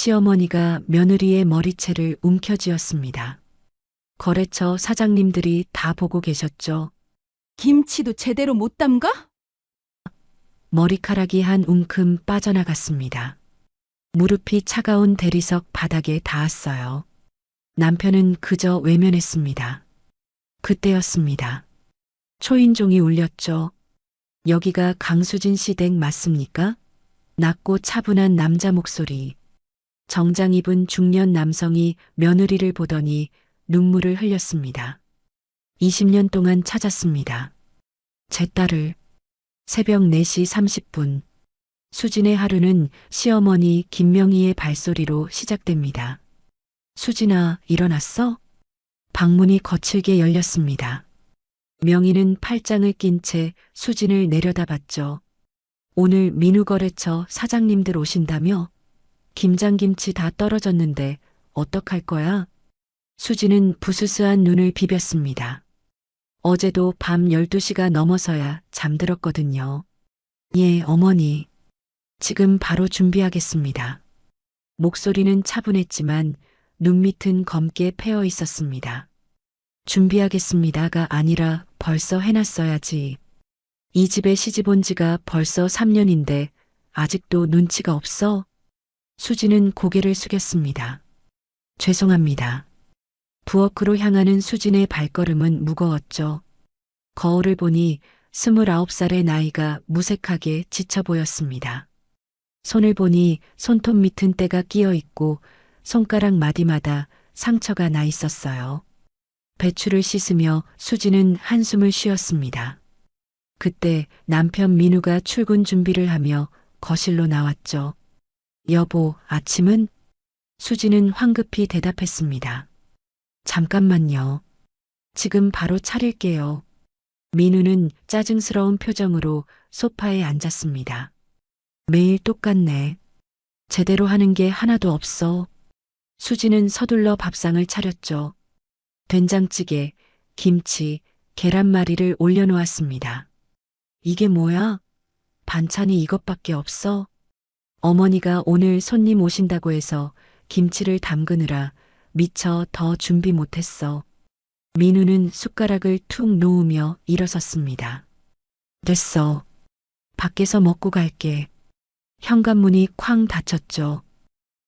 시어머니가 며느리의 머리채를 움켜쥐었습니다. 거래처 사장님들이 다 보고 계셨죠. 김치도 제대로 못 담가? 머리카락이 한 움큼 빠져나갔습니다. 무릎이 차가운 대리석 바닥에 닿았어요. 남편은 그저 외면했습니다. 그때였습니다. 초인종이 울렸죠. 여기가 강수진 씨 댁 맞습니까? 낮고 차분한 남자 목소리. 정장 입은 중년 남성이 며느리를 보더니 눈물을 흘렸습니다. 20년 동안 찾았습니다. 제 딸을. 새벽 4시 30분. 수진의 하루는 시어머니 김명희의 발소리로 시작됩니다. 수진아, 일어났어? 방문이 거칠게 열렸습니다. 명희는 팔짱을 낀 채 수진을 내려다봤죠. 오늘 민우거래처 사장님들 오신다며? 김장김치 다 떨어졌는데 어떡할 거야? 수진은 부스스한 눈을 비볐습니다. 어제도 밤 12시가 넘어서야 잠들었거든요. 예, 어머니. 지금 바로 준비하겠습니다. 목소리는 차분했지만 눈밑은 검게 패어 있었습니다. 준비하겠습니다가 아니라 벌써 해놨어야지. 이 집에 시집 온 지가 벌써 3년인데 아직도 눈치가 없어? 수지는 고개를 숙였습니다. 죄송합니다. 부엌으로 향하는 수진의 발걸음은 무거웠죠. 거울을 보니 29살의 나이가 무색하게 지쳐 보였습니다. 손을 보니 손톱 밑은 때가 끼어 있고 손가락 마디마다 상처가 나 있었어요. 배추를 씻으며 수지는 한숨을 쉬었습니다. 그때 남편 민우가 출근 준비를 하며 거실로 나왔죠. 여보, 아침은? 수지는 황급히 대답했습니다. 잠깐만요. 지금 바로 차릴게요. 민우는 짜증스러운 표정으로 소파에 앉았습니다. 매일 똑같네. 제대로 하는 게 하나도 없어. 수지는 서둘러 밥상을 차렸죠. 된장찌개, 김치, 계란말이를 올려놓았습니다. 이게 뭐야? 반찬이 이것밖에 없어? 어머니가 오늘 손님 오신다고 해서 김치를 담그느라 미처 더 준비 못했어. 민우는 숟가락을 툭 놓으며 일어섰습니다. 됐어. 밖에서 먹고 갈게. 현관문이 쾅 닫혔죠.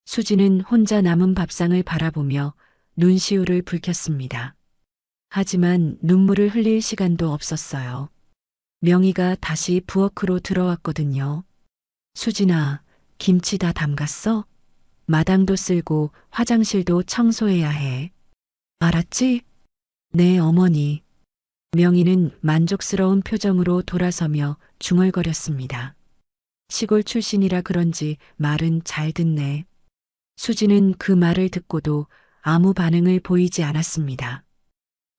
수지는 혼자 남은 밥상을 바라보며 눈시울을 붉혔습니다. 하지만 눈물을 흘릴 시간도 없었어요. 명희가 다시 부엌으로 들어왔거든요. 수진아, 김치 다 담갔어? 마당도 쓸고 화장실도 청소해야 해. 알았지? 네, 어머니. 명희는 만족스러운 표정으로 돌아서며 중얼거렸습니다. 시골 출신이라 그런지 말은 잘 듣네. 수지는 그 말을 듣고도 아무 반응을 보이지 않았습니다.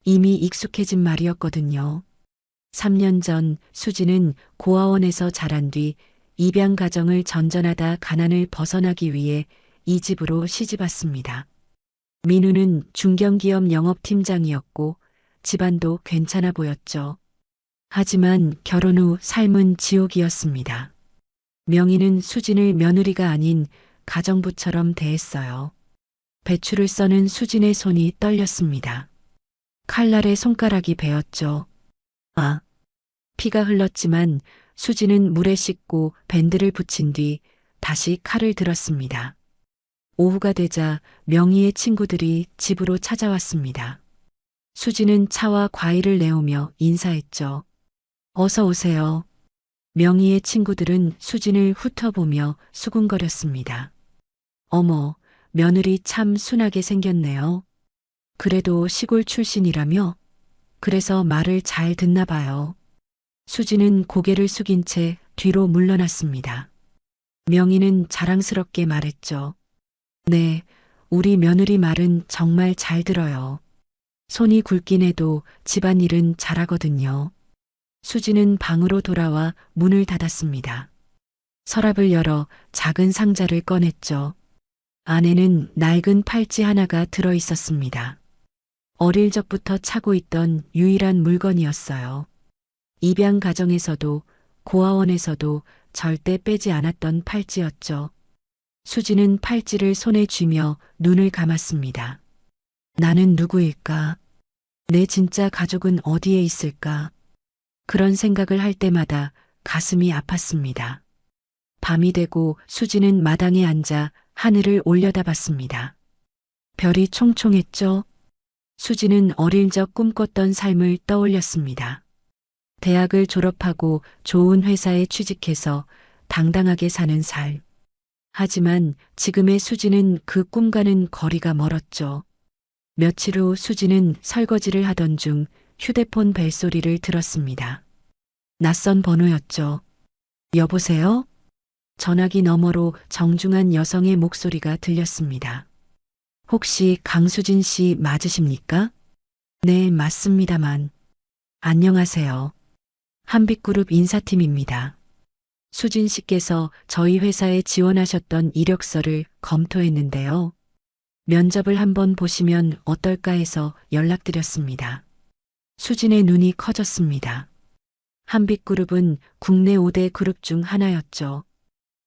이미 익숙해진 말이었거든요. 3년 전 수지는 고아원에서 자란 뒤 입양 가정을 전전하다 가난을 벗어나기 위해 이 집으로 시집 왔습니다. 민우는 중견기업 영업팀장이었고 집안도 괜찮아 보였죠. 하지만 결혼 후 삶은 지옥이었습니다. 명희는 수진을 며느리가 아닌 가정부처럼 대했어요. 배추를 써는 수진의 손이 떨렸습니다. 칼날에 손가락이 베었죠. 아, 피가 흘렀지만 수진은 물에 씻고 밴드를 붙인 뒤 다시 칼을 들었습니다. 오후가 되자 명희의 친구들이 집으로 찾아왔습니다. 수진은 차와 과일을 내오며 인사했죠. 어서 오세요. 명희의 친구들은 수진을 훑어보며 수군거렸습니다. 어머, 며느리 참 순하게 생겼네요. 그래도 시골 출신이라며? 그래서 말을 잘 듣나 봐요. 수진은 고개를 숙인 채 뒤로 물러났습니다. 명희는 자랑스럽게 말했죠. 네, 우리 며느리 말은 정말 잘 들어요. 손이 굵긴 해도 집안일은 잘하거든요. 수지는 방으로 돌아와 문을 닫았습니다. 서랍을 열어 작은 상자를 꺼냈죠. 안에는 낡은 팔찌 하나가 들어 있었습니다. 어릴 적부터 차고 있던 유일한 물건이었어요. 입양 가정에서도 고아원에서도 절대 빼지 않았던 팔찌였죠. 수지는 팔찌를 손에 쥐며 눈을 감았습니다. 나는 누구일까? 내 진짜 가족은 어디에 있을까? 그런 생각을 할 때마다 가슴이 아팠습니다. 밤이 되고 수지는 마당에 앉아 하늘을 올려다봤습니다. 별이 총총했죠? 수지는 어릴 적 꿈꿨던 삶을 떠올렸습니다. 대학을 졸업하고 좋은 회사에 취직해서 당당하게 사는 삶. 하지만 지금의 수지는 그 꿈과는 거리가 멀었죠. 며칠 후 수지는 설거지를 하던 중 휴대폰 벨소리를 들었습니다. 낯선 번호였죠. 여보세요? 전화기 너머로 정중한 여성의 목소리가 들렸습니다. 혹시 강수진 씨 맞으십니까? 네, 맞습니다만. 안녕하세요. 한빛그룹 인사팀입니다. 수진 씨께서 저희 회사에 지원하셨던 이력서를 검토했는데요. 면접을 한번 보시면 어떨까 해서 연락드렸습니다. 수진의 눈이 커졌습니다. 한빛그룹은 국내 5대 그룹 중 하나였죠.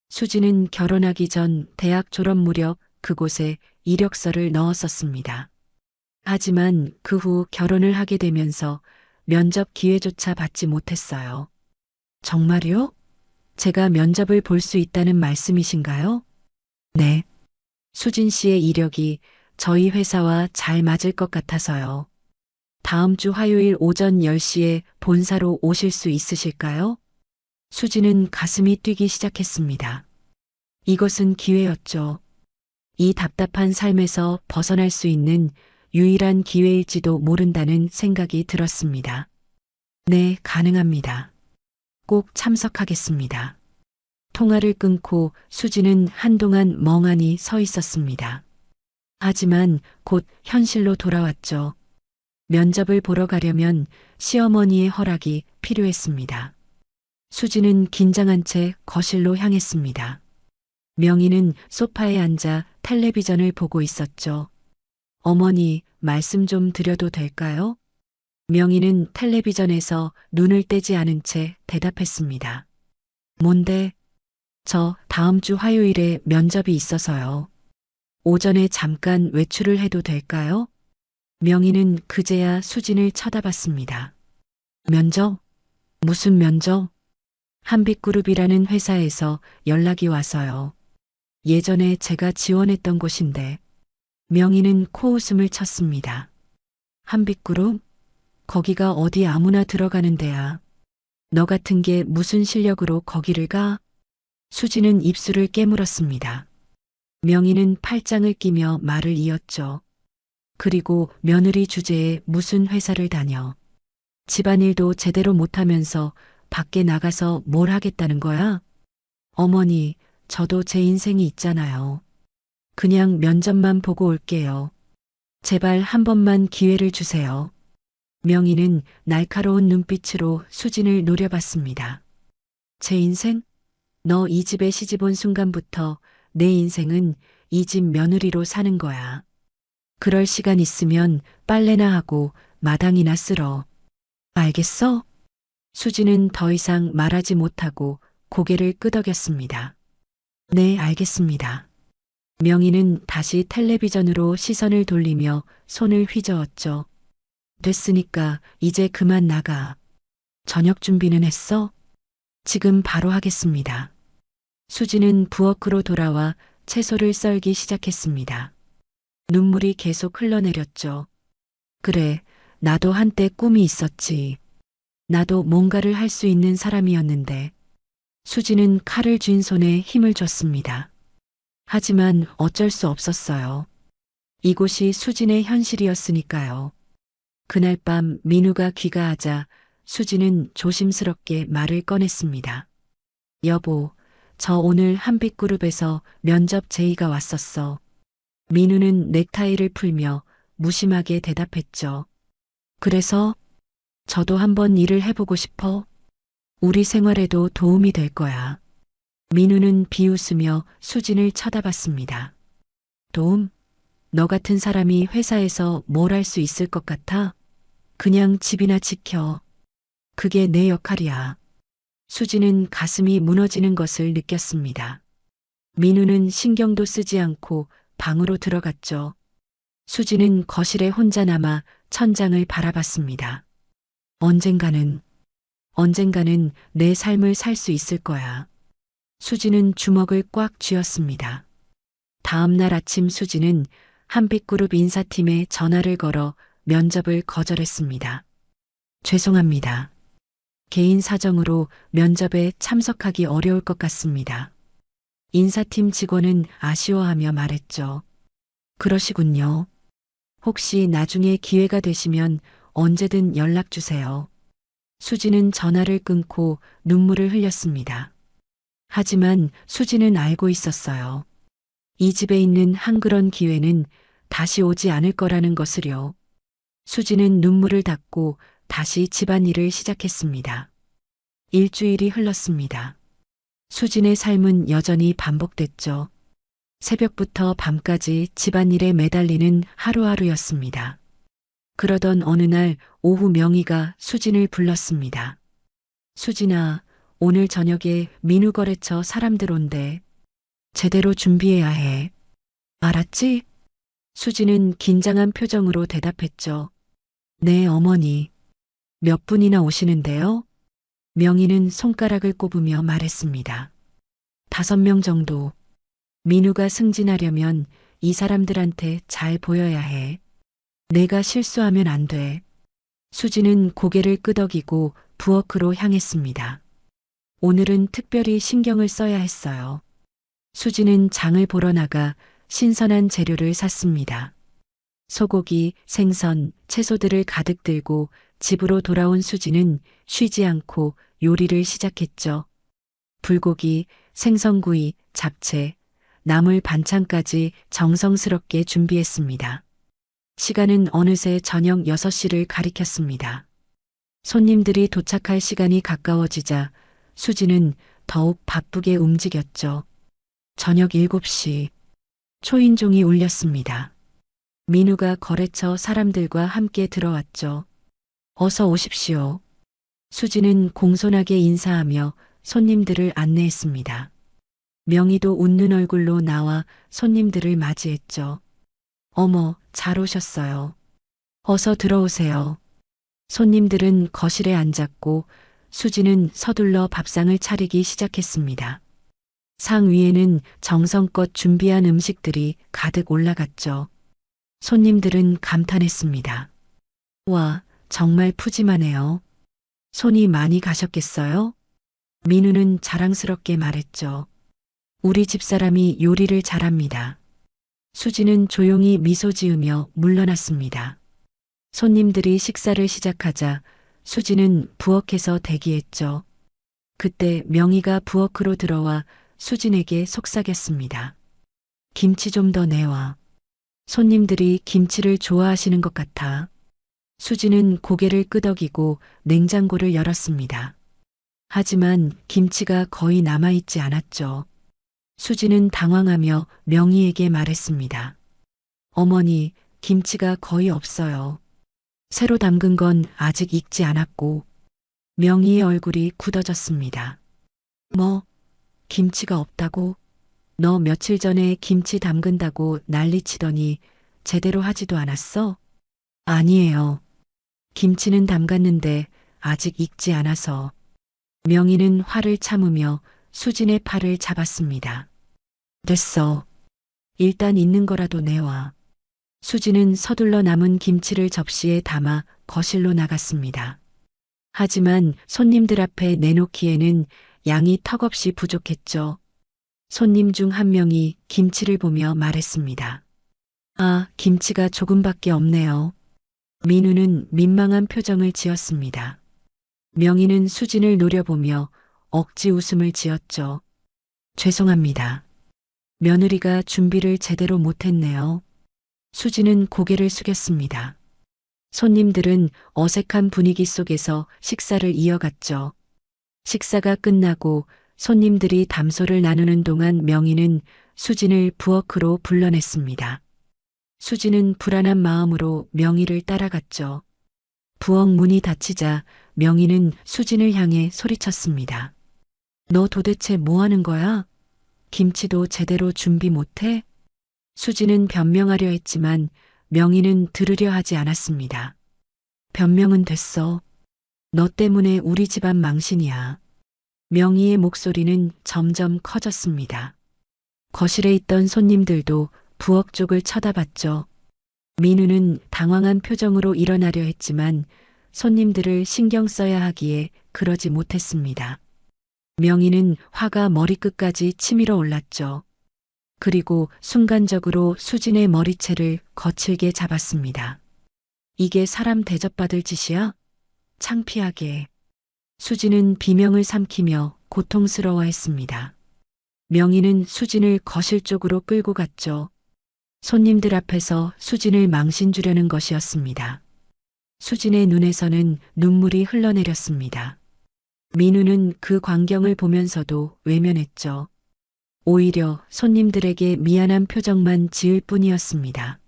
수진은 결혼하기 전 대학 졸업 무렵 그곳에 이력서를 넣었었습니다. 하지만 그 후 결혼을 하게 되면서 면접 기회조차 받지 못했어요. 정말요? 제가 면접을 볼 수 있다는 말씀이신가요? 네. 수진 씨의 이력이 저희 회사와 잘 맞을 것 같아서요. 다음 주 화요일 오전 10시에 본사로 오실 수 있으실까요? 수지는 가슴이 뛰기 시작했습니다. 이것은 기회였죠. 이 답답한 삶에서 벗어날 수 있는 유일한 기회일지도 모른다는 생각이 들었습니다. 네, 가능합니다. 꼭 참석하겠습니다. 통화를 끊고 수지는 한동안 멍하니 서 있었습니다. 하지만 곧 현실로 돌아왔죠. 면접을 보러 가려면 시어머니의 허락이 필요했습니다. 수지는 긴장한 채 거실로 향했습니다. 명희는 소파에 앉아 텔레비전을 보고 있었죠. 어머니, 말씀 좀 드려도 될까요? 명희는 텔레비전에서 눈을 떼지 않은 채 대답했습니다. 뭔데? 저 다음 주 화요일에 면접이 있어서요. 오전에 잠깐 외출을 해도 될까요? 명희는 그제야 수진을 쳐다봤습니다. 면접? 무슨 면접? 한빛그룹이라는 회사에서 연락이 와서요. 예전에 제가 지원했던 곳인데 명희는 코웃음을 쳤습니다. 한빛그룹? 거기가 어디 아무나 들어가는 데야. 너 같은 게 무슨 실력으로 거기를 가? 수지는 입술을 깨물었습니다. 명희는 팔짱을 끼며 말을 이었죠. 그리고 며느리 주제에 무슨 회사를 다녀. 집안일도 제대로 못하면서 밖에 나가서 뭘 하겠다는 거야? 어머니, 저도 제 인생이 있잖아요. 그냥 면접만 보고 올게요. 제발 한 번만 기회를 주세요. 명희는 날카로운 눈빛으로 수진을 노려봤습니다. 제 인생? 너 이 집에 시집 온 순간부터 내 인생은 이 집 며느리로 사는 거야. 그럴 시간 있으면 빨래나 하고 마당이나 쓸어. 알겠어? 수지는 더 이상 말하지 못하고 고개를 끄덕였습니다. 네, 알겠습니다. 명희는 다시 텔레비전으로 시선을 돌리며 손을 휘저었죠. 됐으니까 이제 그만 나가. 저녁 준비는 했어? 지금 바로 하겠습니다. 수지는 부엌으로 돌아와 채소를 썰기 시작했습니다. 눈물이 계속 흘러내렸죠. 그래, 나도 한때 꿈이 있었지. 나도 뭔가를 할 수 있는 사람이었는데. 수지는 칼을 쥔 손에 힘을 줬습니다. 하지만 어쩔 수 없었어요. 이곳이 수진의 현실이었으니까요. 그날 밤 민우가 귀가하자 수지는 조심스럽게 말을 꺼냈습니다. 여보, 저 오늘 한빛그룹에서 면접 제의가 왔었어. 민우는 넥타이를 풀며 무심하게 대답했죠. 그래서 저도 한번 일을 해보고 싶어. 우리 생활에도 도움이 될 거야. 민우는 비웃으며 수진을 쳐다봤습니다. 도움? 너 같은 사람이 회사에서 뭘 할 수 있을 것 같아? 그냥 집이나 지켜. 그게 내 역할이야. 수지는 가슴이 무너지는 것을 느꼈습니다. 민우는 신경도 쓰지 않고 방으로 들어갔죠. 수지는 거실에 혼자 남아 천장을 바라봤습니다. 언젠가는 내 삶을 살 수 있을 거야. 수지는 주먹을 꽉 쥐었습니다. 다음 날 아침 수지는 한빛그룹 인사팀에 전화를 걸어 면접을 거절했습니다. 죄송합니다. 개인 사정으로 면접에 참석하기 어려울 것 같습니다. 인사팀 직원은 아쉬워하며 말했죠. 그러시군요. 혹시 나중에 기회가 되시면 언제든 연락 주세요. 수지는 전화를 끊고 눈물을 흘렸습니다. 하지만 수지는 알고 있었어요. 이 집에 있는 한 그런 기회는 다시 오지 않을 거라는 것을요. 수지는 눈물을 닦고 다시 집안일을 시작했습니다. 일주일이 흘렀습니다. 수진의 삶은 여전히 반복됐죠. 새벽부터 밤까지 집안일에 매달리는 하루하루였습니다. 그러던 어느 날 오후 명희가 수진을 불렀습니다. 수진아, 오늘 저녁에 민우 거래처 사람들 온대. 제대로 준비해야 해. 알았지? 수진은 긴장한 표정으로 대답했죠. 네, 어머니. 몇 분이나 오시는데요? 명희는 손가락을 꼽으며 말했습니다. 5명 정도. 민우가 승진하려면 이 사람들한테 잘 보여야 해. 내가 실수하면 안 돼. 수지는 고개를 끄덕이고 부엌으로 향했습니다. 오늘은 특별히 신경을 써야 했어요. 수지는 장을 보러 나가 신선한 재료를 샀습니다. 소고기, 생선, 채소들을 가득 들고 집으로 돌아온 수지는 쉬지 않고 요리를 시작했죠. 불고기, 생선구이, 잡채, 나물 반찬까지 정성스럽게 준비했습니다. 시간은 어느새 저녁 6시를 가리켰습니다. 손님들이 도착할 시간이 가까워지자 수지는 더욱 바쁘게 움직였죠. 저녁 7시 초인종이 울렸습니다. 민우가 거래처 사람들과 함께 들어왔죠. 어서 오십시오. 수지는 공손하게 인사하며 손님들을 안내했습니다. 명희도 웃는 얼굴로 나와 손님들을 맞이했죠. 어머, 잘 오셨어요. 어서 들어오세요. 손님들은 거실에 앉았고 수지는 서둘러 밥상을 차리기 시작했습니다. 상 위에는 정성껏 준비한 음식들이 가득 올라갔죠. 손님들은 감탄했습니다. 와, 정말 푸짐하네요. 손이 많이 가셨겠어요? 민우는 자랑스럽게 말했죠. 우리 집사람이 요리를 잘합니다. 수지는 조용히 미소 지으며 물러났습니다. 손님들이 식사를 시작하자 수지는 부엌에서 대기했죠. 그때 명희가 부엌으로 들어와 수진에게 속삭였습니다. 김치 좀 더 내와. 손님들이 김치를 좋아하시는 것 같아. 수지는 고개를 끄덕이고 냉장고를 열었습니다. 하지만 김치가 거의 남아있지 않았죠. 수지는 당황하며 명희에게 말했습니다. 어머니, 김치가 거의 없어요. 새로 담근 건 아직 익지 않았고. 명희의 얼굴이 굳어졌습니다. 뭐, 김치가 없다고? 너 며칠 전에 김치 담근다고 난리치더니 제대로 하지도 않았어? 아니에요. 김치는 담갔는데 아직 익지 않아서. 명희는 화를 참으며 수진의 팔을 잡았습니다. 됐어. 일단 있는 거라도 내와. 수진은 서둘러 남은 김치를 접시에 담아 거실로 나갔습니다. 하지만 손님들 앞에 내놓기에는 양이 턱없이 부족했죠. 손님 중 한 명이 김치를 보며 말했습니다. 아, 김치가 조금밖에 없네요. 민우는 민망한 표정을 지었습니다. 명희는 수진을 노려보며 억지 웃음을 지었죠. 죄송합니다. 며느리가 준비를 제대로 못했네요. 수진은 고개를 숙였습니다. 손님들은 어색한 분위기 속에서 식사를 이어갔죠. 식사가 끝나고 손님들이 담소를 나누는 동안 명희는 수진을 부엌으로 불러냈습니다. 수진은 불안한 마음으로 명희를 따라갔죠. 부엌 문이 닫히자 명희는 수진을 향해 소리쳤습니다. 너 도대체 뭐 하는 거야? 김치도 제대로 준비 못해? 수지는 변명하려 했지만 명희는 들으려 하지 않았습니다. 변명은 됐어. 너 때문에 우리 집안 망신이야. 명희의 목소리는 점점 커졌습니다. 거실에 있던 손님들도 부엌 쪽을 쳐다봤죠. 민우는 당황한 표정으로 일어나려 했지만 손님들을 신경 써야 하기에 그러지 못했습니다. 명희는 화가 머리끝까지 치밀어 올랐죠. 그리고 순간적으로 수진의 머리채를 거칠게 잡았습니다. 이게 사람 대접받을 짓이야? 창피하게. 수진은 비명을 삼키며 고통스러워했습니다. 명희는 수진을 거실 쪽으로 끌고 갔죠. 손님들 앞에서 수진을 망신 주려는 것이었습니다. 수진의 눈에서는 눈물이 흘러내렸습니다. 민우는 그 광경을 보면서도 외면했죠. 오히려 손님들에게 미안한 표정만 지을 뿐이었습니다.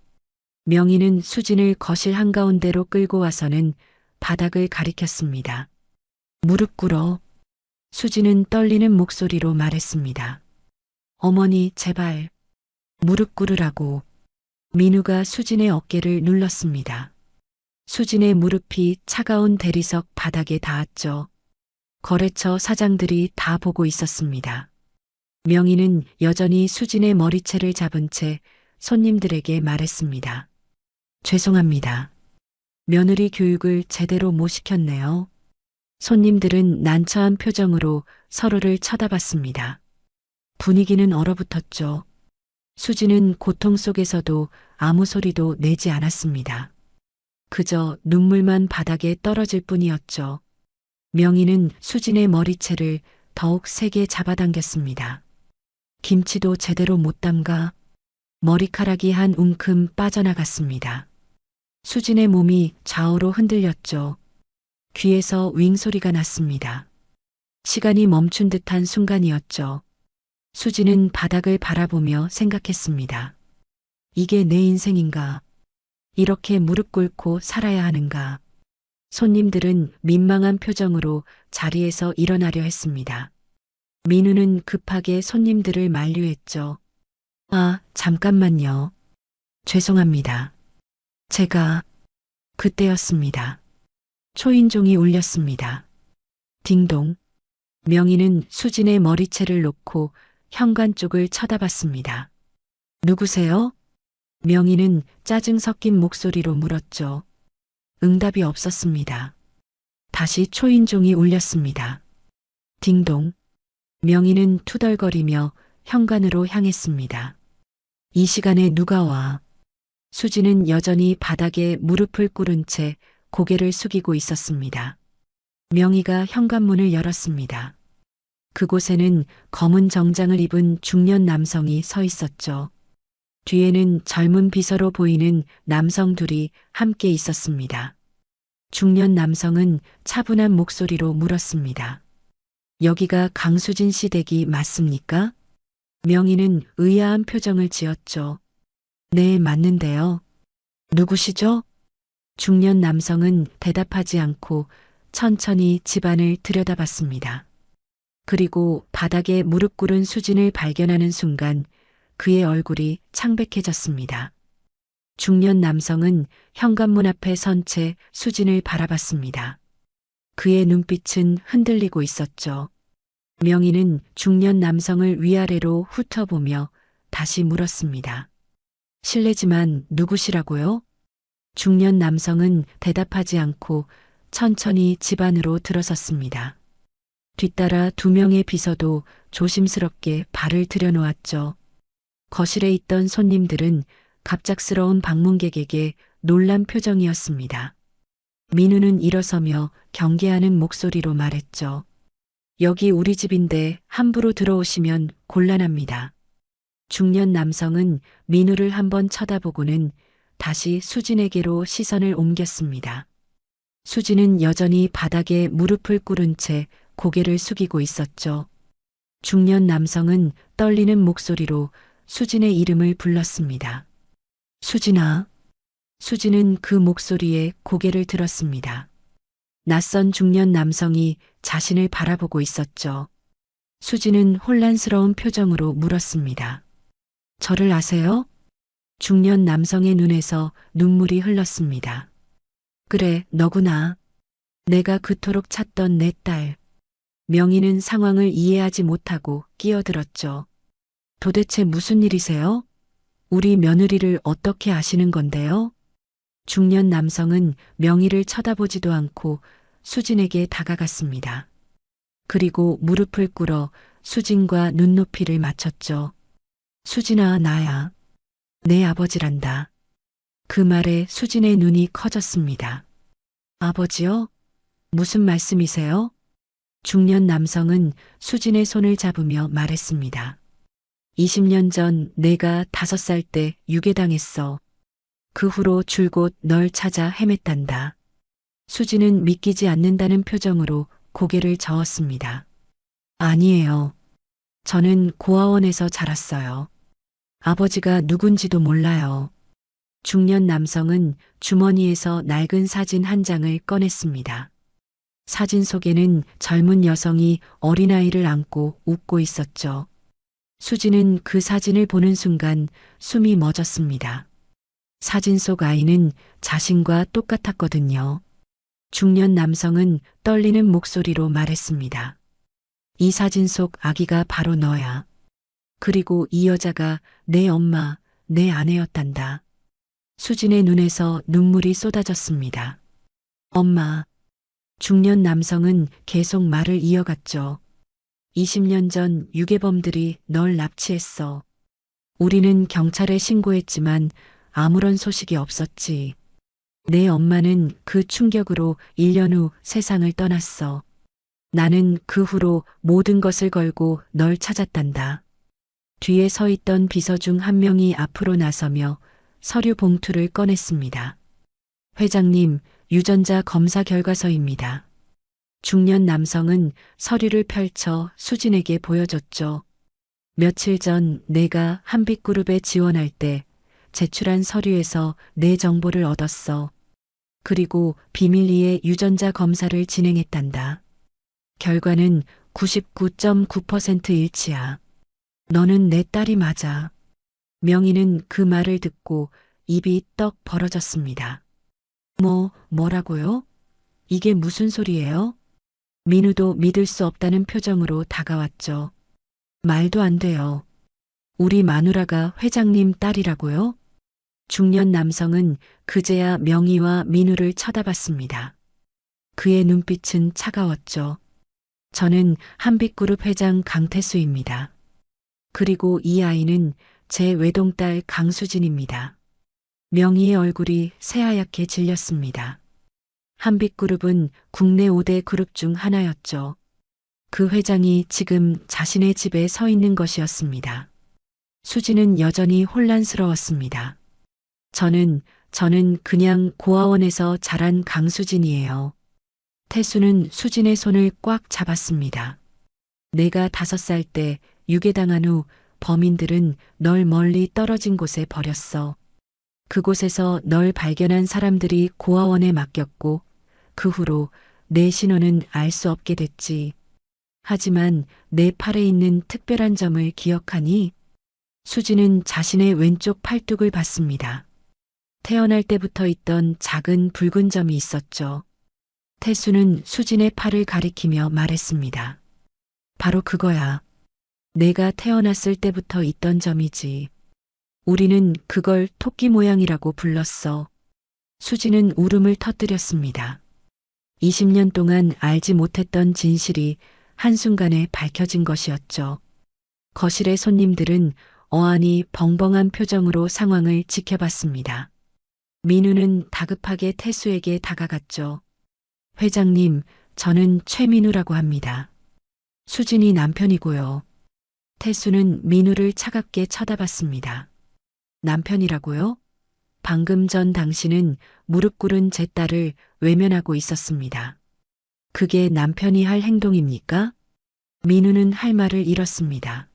명희는 수진을 거실 한가운데로 끌고 와서는 바닥을 가리켰습니다. 무릎 꿇어. 수진은 떨리는 목소리로 말했습니다. 어머니, 제발. 무릎 꿇으라고. 민우가 수진의 어깨를 눌렀습니다. 수진의 무릎이 차가운 대리석 바닥에 닿았죠. 거래처 사장들이 다 보고 있었습니다. 명희는 여전히 수진의 머리채를 잡은 채 손님들에게 말했습니다. 죄송합니다. 며느리 교육을 제대로 못 시켰네요. 손님들은 난처한 표정으로 서로를 쳐다봤습니다. 분위기는 얼어붙었죠. 수지는 고통 속에서도 아무 소리도 내지 않았습니다. 그저 눈물만 바닥에 떨어질 뿐이었죠. 명희는 수진의 머리채를 더욱 세게 잡아당겼습니다. 김치도 제대로 못 담가. 머리카락이 한 움큼 빠져나갔습니다. 수진의 몸이 좌우로 흔들렸죠. 귀에서 윙 소리가 났습니다. 시간이 멈춘 듯한 순간이었죠. 수진은 바닥을 바라보며 생각했습니다. 이게 내 인생인가? 이렇게 무릎 꿇고 살아야 하는가? 손님들은 민망한 표정으로 자리에서 일어나려 했습니다. 민우는 급하게 손님들을 만류했죠. 아, 잠깐만요. 죄송합니다. 제가 그때였습니다. 초인종이 울렸습니다. 딩동. 명희는 수진의 머리채를 놓고 현관 쪽을 쳐다봤습니다. 누구세요? 명희는 짜증 섞인 목소리로 물었죠. 응답이 없었습니다. 다시 초인종이 울렸습니다. 딩동. 명희는 투덜거리며 현관으로 향했습니다. 이 시간에 누가 와? 수지는 여전히 바닥에 무릎을 꿇은 채 고개를 숙이고 있었습니다. 명희가 현관문을 열었습니다. 그곳에는 검은 정장을 입은 중년 남성이 서 있었죠. 뒤에는 젊은 비서로 보이는 남성 둘이 함께 있었습니다. 중년 남성은 차분한 목소리로 물었습니다. 여기가 강수진 씨 댁이 맞습니까? 명희는 의아한 표정을 지었죠. 네, 맞는데요. 누구시죠? 중년 남성은 대답하지 않고 천천히 집안을 들여다봤습니다. 그리고 바닥에 무릎 꿇은 수진을 발견하는 순간 그의 얼굴이 창백해졌습니다. 중년 남성은 현관문 앞에 선 채 수진을 바라봤습니다. 그의 눈빛은 흔들리고 있었죠. 명희는 중년 남성을 위아래로 훑어보며 다시 물었습니다. 실례지만 누구시라고요? 중년 남성은 대답하지 않고 천천히 집 안으로 들어섰습니다. 뒤따라 두 명의 비서도 조심스럽게 발을 들여놓았죠. 거실에 있던 손님들은 갑작스러운 방문객에게 놀란 표정이었습니다. 민우는 일어서며 경계하는 목소리로 말했죠. 여기 우리 집인데 함부로 들어오시면 곤란합니다. 중년 남성은 민우를 한번 쳐다보고는 다시 수진에게로 시선을 옮겼습니다. 수진은 여전히 바닥에 무릎을 꿇은 채 고개를 숙이고 있었죠. 중년 남성은 떨리는 목소리로 수진의 이름을 불렀습니다. 수진아. 수진은 그 목소리에 고개를 들었습니다. 낯선 중년 남성이 자신을 바라보고 있었죠. 수지는 혼란스러운 표정으로 물었습니다. 저를 아세요? 중년 남성의 눈에서 눈물이 흘렀습니다. 그래, 너구나. 내가 그토록 찾던 내 딸. 명희는 상황을 이해하지 못하고 끼어들었죠. 도대체 무슨 일이세요? 우리 며느리를 어떻게 아시는 건데요? 중년 남성은 명희를 쳐다보지도 않고 수진에게 다가갔습니다. 그리고 무릎을 꿇어 수진과 눈높이를 맞췄죠. 수진아, 나야. 내 아버지란다. 그 말에 수진의 눈이 커졌습니다. 아버지요? 무슨 말씀이세요? 중년 남성은 수진의 손을 잡으며 말했습니다. 20년 전 내가 5살 때 유괴당했어. 그 후로 줄곧 널 찾아 헤맸단다. 수진은 믿기지 않는다는 표정으로 고개를 저었습니다. 아니에요. 저는 고아원에서 자랐어요. 아버지가 누군지도 몰라요. 중년 남성은 주머니에서 낡은 사진 한 장을 꺼냈습니다. 사진 속에는 젊은 여성이 어린아이를 안고 웃고 있었죠. 수지는 그 사진을 보는 순간 숨이 멎었습니다. 사진 속 아이는 자신과 똑같았거든요. 중년 남성은 떨리는 목소리로 말했습니다. 이 사진 속 아기가 바로 너야. 그리고 이 여자가 내 엄마, 내 아내였단다. 수진의 눈에서 눈물이 쏟아졌습니다. 엄마. 중년 남성은 계속 말을 이어갔죠. 20년 전 유괴범들이 널 납치했어. 우리는 경찰에 신고했지만 아무런 소식이 없었지. 내 엄마는 그 충격으로 1년 후 세상을 떠났어. 나는 그 후로 모든 것을 걸고 널 찾았단다. 뒤에 서 있던 비서 중 한 명이 앞으로 나서며 서류 봉투를 꺼냈습니다. 회장님, 유전자 검사 결과서입니다. 중년 남성은 서류를 펼쳐 수진에게 보여줬죠. 며칠 전 내가 한빛그룹에 지원할 때 제출한 서류에서 내 정보를 얻었어. 그리고 비밀리에 유전자 검사를 진행했단다. 결과는 99.9% 일치야. 너는 내 딸이 맞아. 명희는 그 말을 듣고 입이 떡 벌어졌습니다. 뭐라고요? 이게 무슨 소리예요? 민우도 믿을 수 없다는 표정으로 다가왔죠. 말도 안 돼요. 우리 마누라가 회장님 딸이라고요? 중년 남성은 그제야 명희와 민우를 쳐다봤습니다. 그의 눈빛은 차가웠죠. 저는 한빛그룹 회장 강태수입니다. 그리고 이 아이는 제 외동딸 강수진입니다. 명희의 얼굴이 새하얗게 질렸습니다. 한빛그룹은 국내 5대 그룹 중 하나였죠. 그 회장이 지금 자신의 집에 서 있는 것이었습니다. 수지는 여전히 혼란스러웠습니다. 저는 그냥 고아원에서 자란 강수진이에요. 태수는 수진의 손을 꽉 잡았습니다. 내가 5살 때 유괴당한 후 범인들은 널 멀리 떨어진 곳에 버렸어. 그곳에서 널 발견한 사람들이 고아원에 맡겼고 그 후로 내 신원은 알 수 없게 됐지. 하지만 내 팔에 있는 특별한 점을 기억하니? 수지는 자신의 왼쪽 팔뚝을 봤습니다. 태어날 때부터 있던 작은 붉은 점이 있었죠. 태수는 수진의 팔을 가리키며 말했습니다. 바로 그거야. 내가 태어났을 때부터 있던 점이지. 우리는 그걸 토끼 모양이라고 불렀어. 수지는 울음을 터뜨렸습니다. 20년 동안 알지 못했던 진실이 한순간에 밝혀진 것이었죠. 거실의 손님들은 어안이 벙벙한 표정으로 상황을 지켜봤습니다. 민우는 다급하게 태수에게 다가갔죠. 회장님, 저는 최민우라고 합니다. 수진이 남편이고요. 태수는 민우를 차갑게 쳐다봤습니다. 남편이라고요? 방금 전 당신은 무릎 꿇은 제 딸을 외면하고 있었습니다. 그게 남편이 할 행동입니까? 민우는 할 말을 잃었습니다.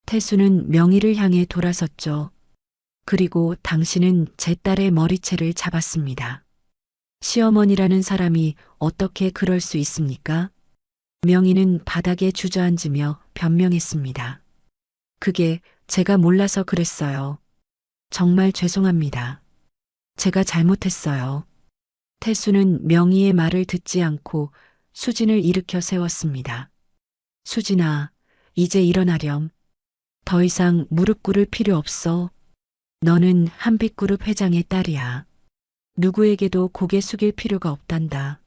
태수는 명희를 향해 돌아섰죠. 그리고 당신은 제 딸의 머리채를 잡았습니다. 시어머니라는 사람이 어떻게 그럴 수 있습니까? 명희는 바닥에 주저앉으며 변명했습니다. 그게 제가 몰라서 그랬어요. 정말 죄송합니다. 제가 잘못했어요. 태수는 명희의 말을 듣지 않고 수진을 일으켜 세웠습니다. 수진아, 이제 일어나렴. 더 이상 무릎 꿇을 필요 없어. 너는 한빛그룹 회장의 딸이야. 누구에게도 고개 숙일 필요가 없단다.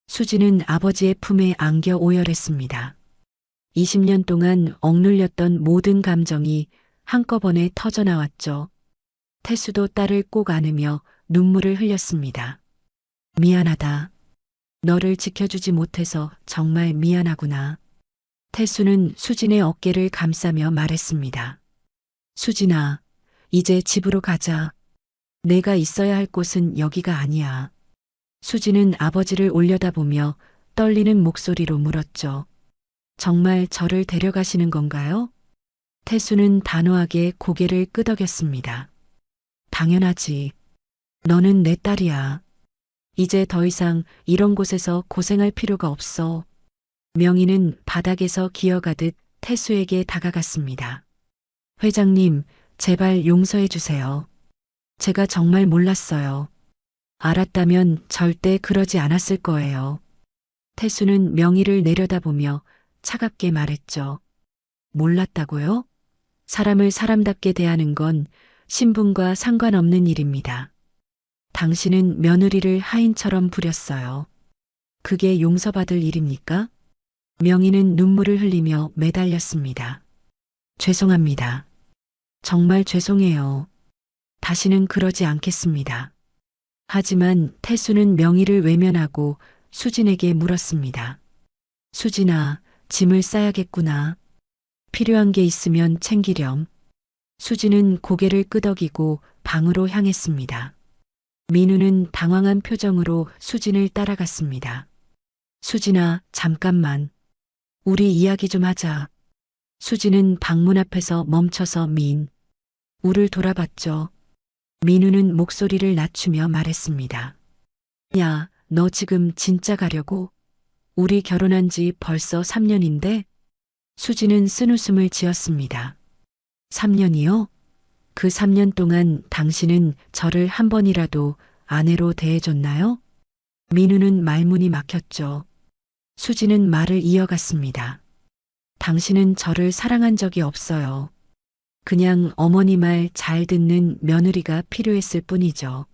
수진은 아버지의 품에 안겨 오열했습니다. 20년 동안 억눌렸던 모든 감정이 한꺼번에 터져나왔죠. 태수도 딸을 꼭 안으며 눈물을 흘렸습니다. 미안하다. 너를 지켜주지 못해서 정말 미안하구나. 태수는 수진의 어깨를 감싸며 말했습니다. 수진아, 이제 집으로 가자. 내가 있어야 할 곳은 여기가 아니야. 수진은 아버지를 올려다보며 떨리는 목소리로 물었죠. 정말 저를 데려가시는 건가요? 태수는 단호하게 고개를 끄덕였습니다. 당연하지. 너는 내 딸이야. 이제 더 이상 이런 곳에서 고생할 필요가 없어. 명희는 바닥에서 기어가듯 태수에게 다가갔습니다. 회장님, 제발 용서해 주세요. 제가 정말 몰랐어요. 알았다면 절대 그러지 않았을 거예요. 태수는 명희를 내려다보며 차갑게 말했죠. 몰랐다고요? 사람을 사람답게 대하는 건 신분과 상관없는 일입니다. 당신은 며느리를 하인처럼 부렸어요. 그게 용서받을 일입니까? 명희는 눈물을 흘리며 매달렸습니다. 죄송합니다. 정말 죄송해요. 다시는 그러지 않겠습니다. 하지만 태수는 명희를 외면하고 수진에게 물었습니다. 수진아, 짐을 싸야겠구나. 필요한 게 있으면 챙기렴. 수진은 고개를 끄덕이고 방으로 향했습니다. 민우는 당황한 표정으로 수진을 따라갔습니다. 수진아, 잠깐만. 우리 이야기 좀 하자. 수진은 방문 앞에서 멈춰서 우를 돌아봤죠. 민우는 목소리를 낮추며 말했습니다. 야, 너 지금 진짜 가려고? 우리 결혼한 지 벌써 3년인데? 수진은 쓴웃음을 지었습니다. 3년이요? 그 3년 동안 당신은 저를 한 번이라도 아내로 대해줬나요? 민우는 말문이 막혔죠. 수진은 말을 이어갔습니다. 당신은 저를 사랑한 적이 없어요. 그냥 어머니 말 잘 듣는 며느리가 필요했을 뿐이죠.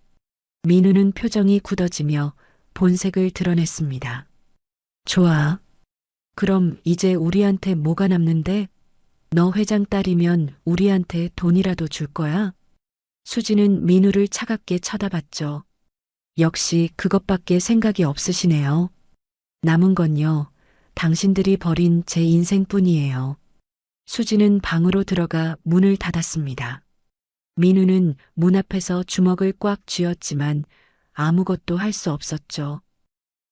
민우는 표정이 굳어지며 본색을 드러냈습니다. 좋아. 그럼 이제 우리한테 뭐가 남는데? 너 회장 딸이면 우리한테 돈이라도 줄 거야? 수지는 민우를 차갑게 쳐다봤죠. 역시 그것밖에 생각이 없으시네요. 남은 건요, 당신들이 버린 제 인생뿐이에요. 수지는 방으로 들어가 문을 닫았습니다. 민우는 문 앞에서 주먹을 꽉 쥐었지만 아무것도 할 수 없었죠.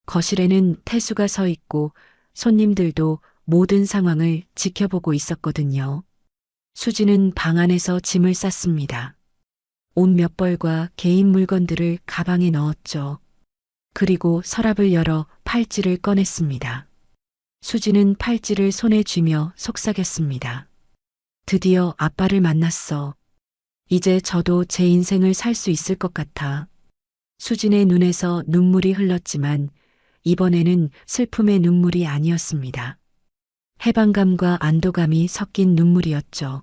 거실에는 태수가 서 있고 손님들도 모든 상황을 지켜보고 있었거든요. 수지는 방 안에서 짐을 쌌습니다. 옷 몇 벌과 개인 물건들을 가방에 넣었죠. 그리고 서랍을 열어 팔찌를 꺼냈습니다. 수지는 팔찌를 손에 쥐며 속삭였습니다. 드디어 아빠를 만났어. 이제 저도 제 인생을 살 수 있을 것 같아. 수진의 눈에서 눈물이 흘렀지만 이번에는 슬픔의 눈물이 아니었습니다. 해방감과 안도감이 섞인 눈물이었죠.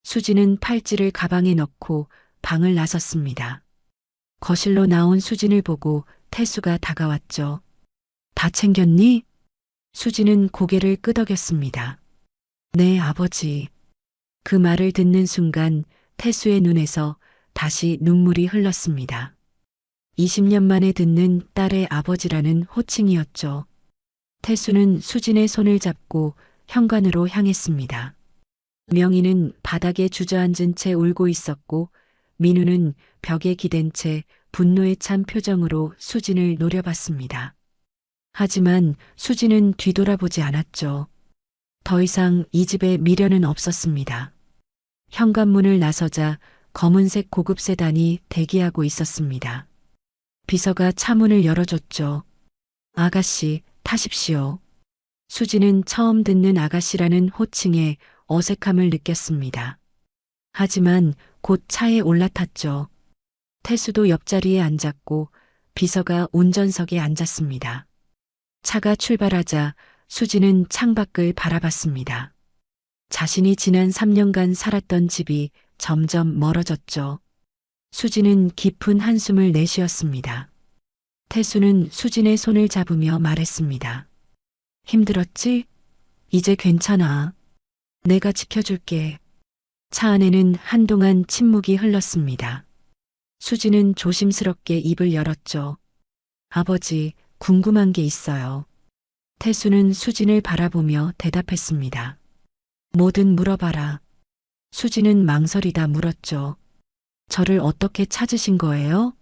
수진은 팔찌를 가방에 넣고 방을 나섰습니다. 거실로 나온 수진을 보고 태수가 다가왔죠. 다 챙겼니? 수진은 고개를 끄덕였습니다. 네, 아버지. 그 말을 듣는 순간 태수의 눈에서 다시 눈물이 흘렀습니다. 20년 만에 듣는 딸의 아버지라는 호칭이었죠. 태수는 수진의 손을 잡고 현관으로 향했습니다. 명희는 바닥에 주저앉은 채 울고 있었고 민우는 벽에 기댄 채 분노에 찬 표정으로 수진을 노려봤습니다. 하지만 수진은 뒤돌아보지 않았죠. 더 이상 이 집에 미련은 없었습니다. 현관문을 나서자 검은색 고급 세단이 대기하고 있었습니다. 비서가 차문을 열어줬죠. 아가씨, 타십시오. 수지는 처음 듣는 아가씨라는 호칭에 어색함을 느꼈습니다. 하지만 곧 차에 올라탔죠. 태수도 옆자리에 앉았고 비서가 운전석에 앉았습니다. 차가 출발하자 수지는 창밖을 바라봤습니다. 자신이 지난 3년간 살았던 집이 점점 멀어졌죠. 수지는 깊은 한숨을 내쉬었습니다. 태수는 수진의 손을 잡으며 말했습니다. 힘들었지? 이제 괜찮아. 내가 지켜줄게. 차 안에는 한동안 침묵이 흘렀습니다. 수지는 조심스럽게 입을 열었죠. 아버지, 궁금한 게 있어요. 태수는 수진을 바라보며 대답했습니다. 뭐든 물어봐라. 수지는 망설이다 물었죠. 저를 어떻게 찾으신 거예요?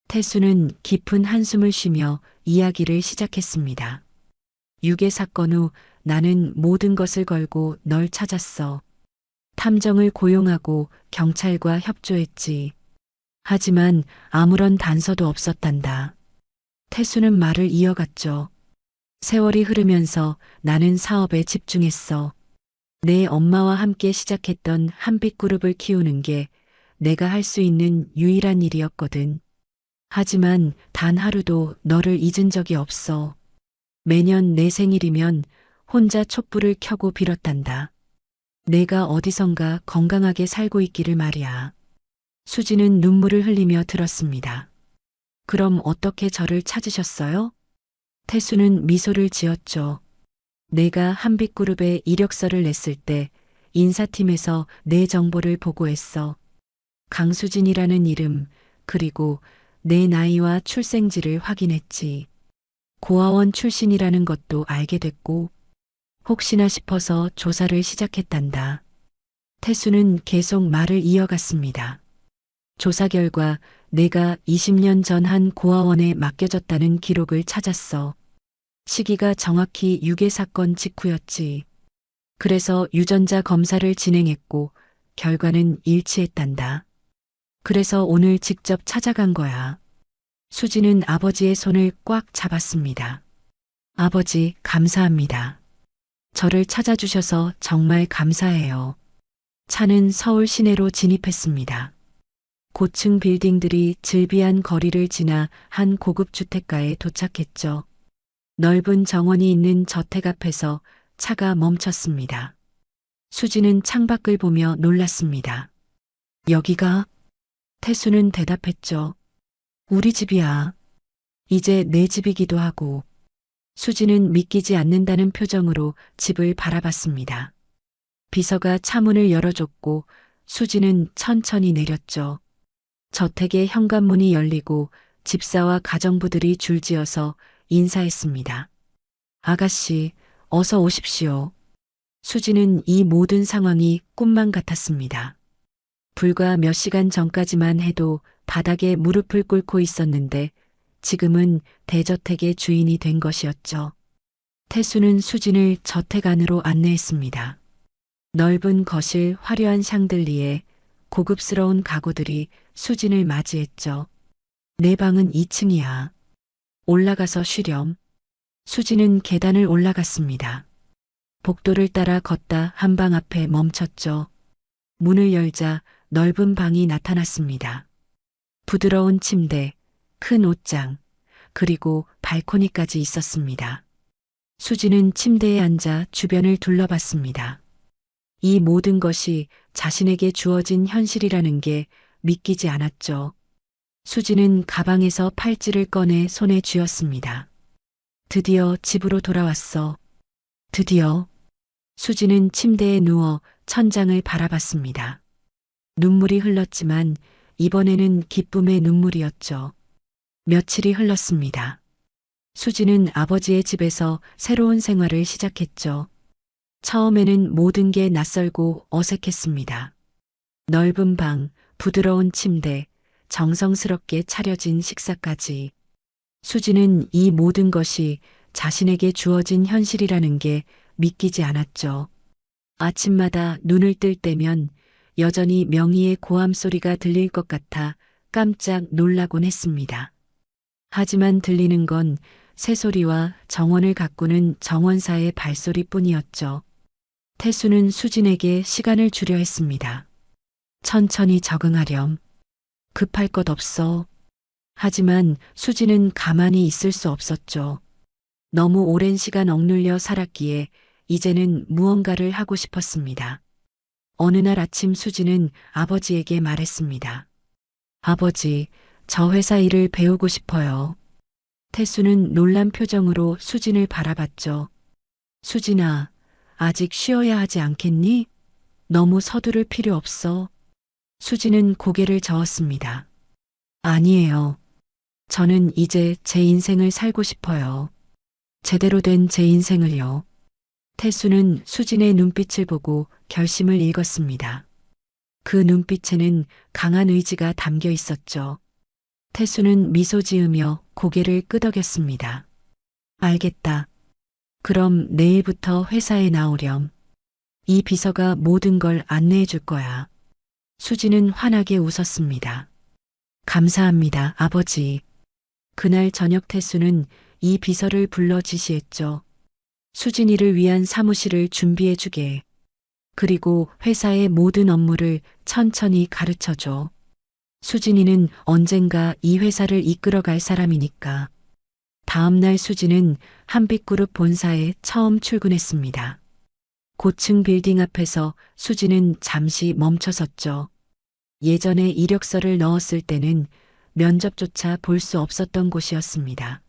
태수는 깊은 한숨을 쉬며 이야기를 시작했습니다. 유괴 사건 후 나는 모든 것을 걸고 널 찾았어. 탐정을 고용하고 경찰과 협조했지. 하지만 아무런 단서도 없었단다. 태수는 말을 이어갔죠. 세월이 흐르면서 나는 사업에 집중했어. 내 엄마와 함께 시작했던 한빛그룹을 키우는 게 내가 할 수 있는 유일한 일이었거든. 하지만 단 하루도 너를 잊은 적이 없어. 매년 내 생일이면 혼자 촛불을 켜고 빌었단다. 내가 어디선가 건강하게 살고 있기를 말이야. 수지는 눈물을 흘리며 들었습니다. 그럼 어떻게 저를 찾으셨어요? 태수는 미소를 지었죠. 내가 한빛그룹에 이력서를 냈을 때 인사팀에서 내 정보를 보고했어. 강수진이라는 이름, 그리고 내 나이와 출생지를 확인했지. 고아원 출신이라는 것도 알게 됐고, 혹시나 싶어서 조사를 시작했단다. 태수는 계속 말을 이어갔습니다. 조사 결과 내가 20년 전 한 고아원에 맡겨졌다는 기록을 찾았어. 시기가 정확히 유괴 사건 직후였지. 그래서 유전자 검사를 진행했고 결과는 일치했단다. 그래서 오늘 직접 찾아간 거야. 수지는 아버지의 손을 꽉 잡았습니다. 아버지, 감사합니다. 저를 찾아주셔서 정말 감사해요. 차는 서울 시내로 진입했습니다. 고층 빌딩들이 즐비한 거리를 지나 한 고급 주택가에 도착했죠. 넓은 정원이 있는 저택 앞에서 차가 멈췄습니다. 수지는 창밖을 보며 놀랐습니다. 여기가? 태수는 대답했죠. 우리 집이야. 이제 내 집이기도 하고. 수지는 믿기지 않는다는 표정으로 집을 바라봤습니다. 비서가 차문을 열어줬고 수지는 천천히 내렸죠. 저택의 현관문이 열리고 집사와 가정부들이 줄지어서 인사했습니다. 아가씨, 어서 오십시오. 수지는 이 모든 상황이 꿈만 같았습니다. 불과 몇 시간 전까지만 해도 바닥에 무릎을 꿇고 있었는데 지금은 대저택의 주인이 된 것이었죠. 태수는 수진을 저택 안으로 안내했습니다. 넓은 거실, 화려한 샹들리에 고급스러운 가구들이 수진을 맞이했죠. 내 방은 2층이야. 올라가서 쉬렴. 수진은 계단을 올라갔습니다. 복도를 따라 걷다 한 방 앞에 멈췄죠. 문을 열자 넓은 방이 나타났습니다. 부드러운 침대, 큰 옷장, 그리고 발코니까지 있었습니다. 수지는 침대에 앉아 주변을 둘러봤습니다. 이 모든 것이 자신에게 주어진 현실이라는 게 믿기지 않았죠. 수지는 가방에서 팔찌를 꺼내 손에 쥐었습니다. 드디어 집으로 돌아왔어. 드디어. 수지는 침대에 누워 천장을 바라봤습니다. 눈물이 흘렀지만 이번에는 기쁨의 눈물이었죠. 며칠이 흘렀습니다. 수지는 아버지의 집에서 새로운 생활을 시작했죠. 처음에는 모든 게 낯설고 어색했습니다. 넓은 방, 부드러운 침대, 정성스럽게 차려진 식사까지. 수지는 이 모든 것이 자신에게 주어진 현실이라는 게 믿기지 않았죠. 아침마다 눈을 뜰 때면 여전히 명희의 고함 소리가 들릴 것 같아 깜짝 놀라곤 했습니다. 하지만 들리는 건 새소리와 정원을 가꾸는 정원사의 발소리뿐이었죠. 태수는 수진에게 시간을 주려 했습니다. 천천히 적응하렴. 급할 것 없어. 하지만 수진은 가만히 있을 수 없었죠. 너무 오랜 시간 억눌려 살았기에 이제는 무언가를 하고 싶었습니다. 어느 날 아침 수진은 아버지에게 말했습니다. 아버지, 저 회사 일을 배우고 싶어요. 태수는 놀란 표정으로 수진을 바라봤죠. 수진아, 아직 쉬어야 하지 않겠니? 너무 서두를 필요 없어. 수진은 고개를 저었습니다. 아니에요. 저는 이제 제 인생을 살고 싶어요. 제대로 된 제 인생을요. 태수는 수진의 눈빛을 보고 결심을 읽었습니다. 그 눈빛에는 강한 의지가 담겨 있었죠. 태수는 미소 지으며 고개를 끄덕였습니다. 알겠다. 그럼 내일부터 회사에 나오렴. 이 비서가 모든 걸 안내해 줄 거야. 수진은 환하게 웃었습니다. 감사합니다, 아버지. 그날 저녁 태수는 이 비서를 불러 지시했죠. 수진이를 위한 사무실을 준비해 주게. 그리고 회사의 모든 업무를 천천히 가르쳐 줘. 수진이는 언젠가 이 회사를 이끌어갈 사람이니까. 다음 날 수진은 한빛그룹 본사에 처음 출근했습니다. 고층 빌딩 앞에서 수진은 잠시 멈춰섰죠. 예전에 이력서를 넣었을 때는 면접조차 볼 수 없었던 곳이었습니다.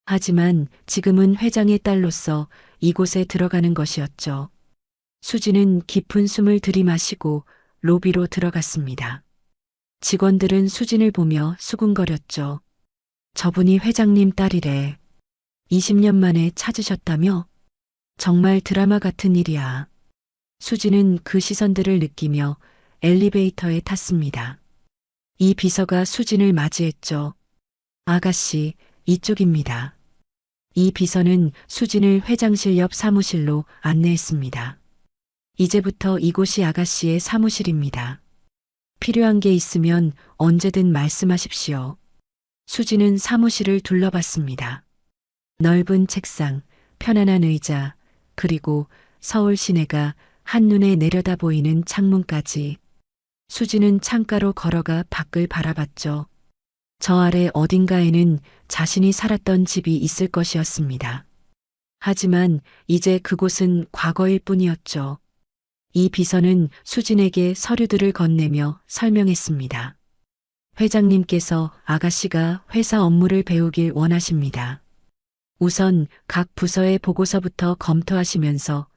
하지만 지금은 회장의 딸로서 이곳에 들어가는 것이었죠. 수진은 깊은 숨을 들이마시고 로비로 들어갔습니다. 직원들은 수진을 보며 수군거렸죠. 저분이 회장님 딸이래. 20년 만에 찾으셨다며? 정말 드라마 같은 일이야. 수진은 그 시선들을 느끼며 엘리베이터에 탔습니다. 이 비서가 수진을 맞이했죠. 아가씨, 이쪽입니다. 이 비서는 수진을 회장실 옆 사무실로 안내했습니다. 이제부터 이곳이 아가씨의 사무실입니다. 필요한 게 있으면 언제든 말씀하십시오. 수진은 사무실을 둘러봤습니다. 넓은 책상, 편안한 의자, 그리고 서울 시내가 한눈에 내려다 보이는 창문까지. 수진은 창가로 걸어가 밖을 바라봤죠. 저 아래 어딘가에는 자신이 살았던 집이 있을 것이었습니다. 하지만 이제 그곳은 과거일 뿐이었죠. 이 비서는 수진에게 서류들을 건네며 설명했습니다. 회장님께서 아가씨가 회사 업무를 배우길 원하십니다. 우선 각 부서의 보고서부터 검토하시면서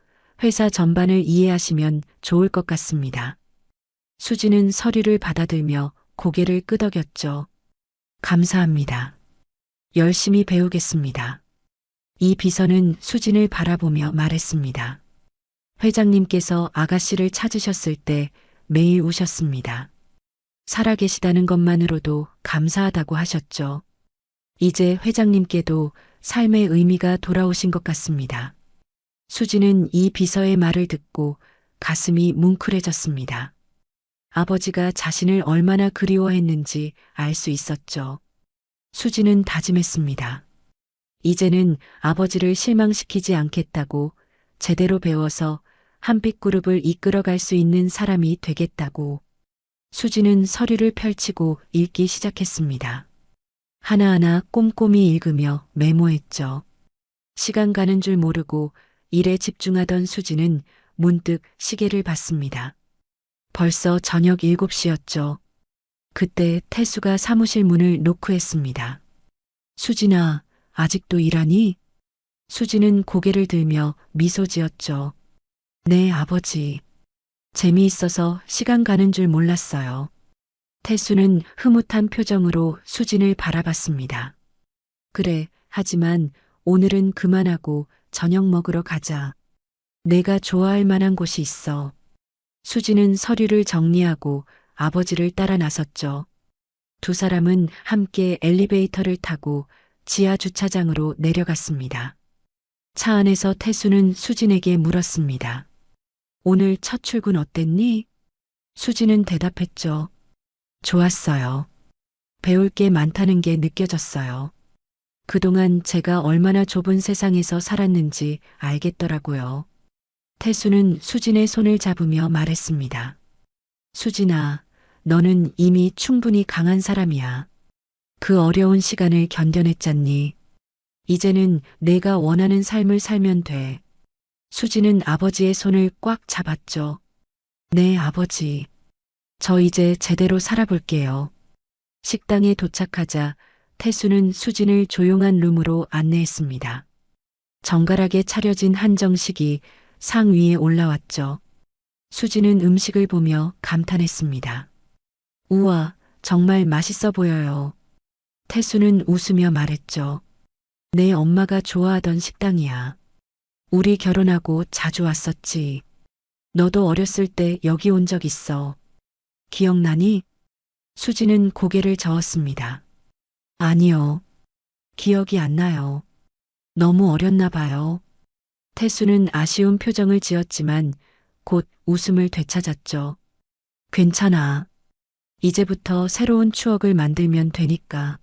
회사 전반을 이해하시면 좋을 것 같습니다. 수진은 서류를 받아들며 고개를 끄덕였죠. 감사합니다. 열심히 배우겠습니다. 이 비서는 수진을 바라보며 말했습니다. 회장님께서 아가씨를 찾으셨을 때 매일 우셨습니다. 살아계시다는 것만으로도 감사하다고 하셨죠. 이제 회장님께도 삶의 의미가 돌아오신 것 같습니다. 수진은 이 비서의 말을 듣고 가슴이 뭉클해졌습니다. 아버지가 자신을 얼마나 그리워했는지 알 수 있었죠. 수진은 다짐했습니다. 이제는 아버지를 실망시키지 않겠다고, 제대로 배워서 한빛그룹을 이끌어갈 수 있는 사람이 되겠다고. 수진은 서류를 펼치고 읽기 시작했습니다. 하나하나 꼼꼼히 읽으며 메모했죠. 시간 가는 줄 모르고 일에 집중하던 수진은 문득 시계를 봤습니다. 벌써 저녁 7시였죠. 그때 태수가 사무실 문을 노크했습니다. 수진아, 아직도 일하니? 수진은 고개를 들며 미소 지었죠. 네, 아버지. 재미있어서 시간 가는 줄 몰랐어요. 태수는 흐뭇한 표정으로 수진을 바라봤습니다. 그래, 하지만 오늘은 그만하고 저녁 먹으러 가자. 내가 좋아할 만한 곳이 있어. 수진은 서류를 정리하고 아버지를 따라 나섰죠. 두 사람은 함께 엘리베이터를 타고 지하 주차장으로 내려갔습니다. 차 안에서 태수는 수진에게 물었습니다. 오늘 첫 출근 어땠니? 수진은 대답했죠. 좋았어요. 배울 게 많다는 게 느껴졌어요. 그동안 제가 얼마나 좁은 세상에서 살았는지 알겠더라고요. 태수는 수진의 손을 잡으며 말했습니다. 수진아, 너는 이미 충분히 강한 사람이야. 그 어려운 시간을 견뎌냈잖니. 이제는 내가 원하는 삶을 살면 돼. 수진은 아버지의 손을 꽉 잡았죠. 네, 아버지. 저 이제 제대로 살아볼게요. 식당에 도착하자 태수는 수진을 조용한 룸으로 안내했습니다. 정갈하게 차려진 한정식이 상 위에 올라왔죠. 수진은 음식을 보며 감탄했습니다. 우와, 정말 맛있어 보여요. 태수는 웃으며 말했죠. 내 엄마가 좋아하던 식당이야. 우리 결혼하고 자주 왔었지. 너도 어렸을 때 여기 온 적 있어. 기억나니? 수진은 고개를 저었습니다. 아니요. 기억이 안 나요. 너무 어렸나 봐요. 태수는 아쉬운 표정을 지었지만 곧 웃음을 되찾았죠. 괜찮아. 이제부터 새로운 추억을 만들면 되니까.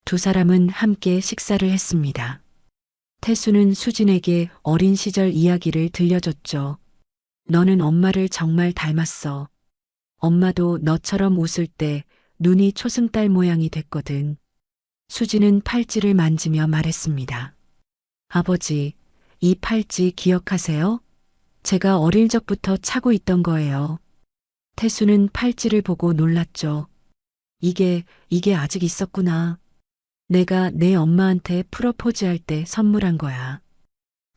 두 사람은 함께 식사를 했습니다. 태수는 수진에게 어린 시절 이야기를 들려줬죠. 너는 엄마를 정말 닮았어. 엄마도 너처럼 웃을 때 눈이 초승달 모양이 됐거든. 수진은 팔찌를 만지며 말했습니다. 아버지, 이 팔찌 기억하세요? 제가 어릴 적부터 차고 있던 거예요. 태수는 팔찌를 보고 놀랐죠. 이게 아직 있었구나. 내가 내 엄마한테 프로포즈할 때 선물한 거야.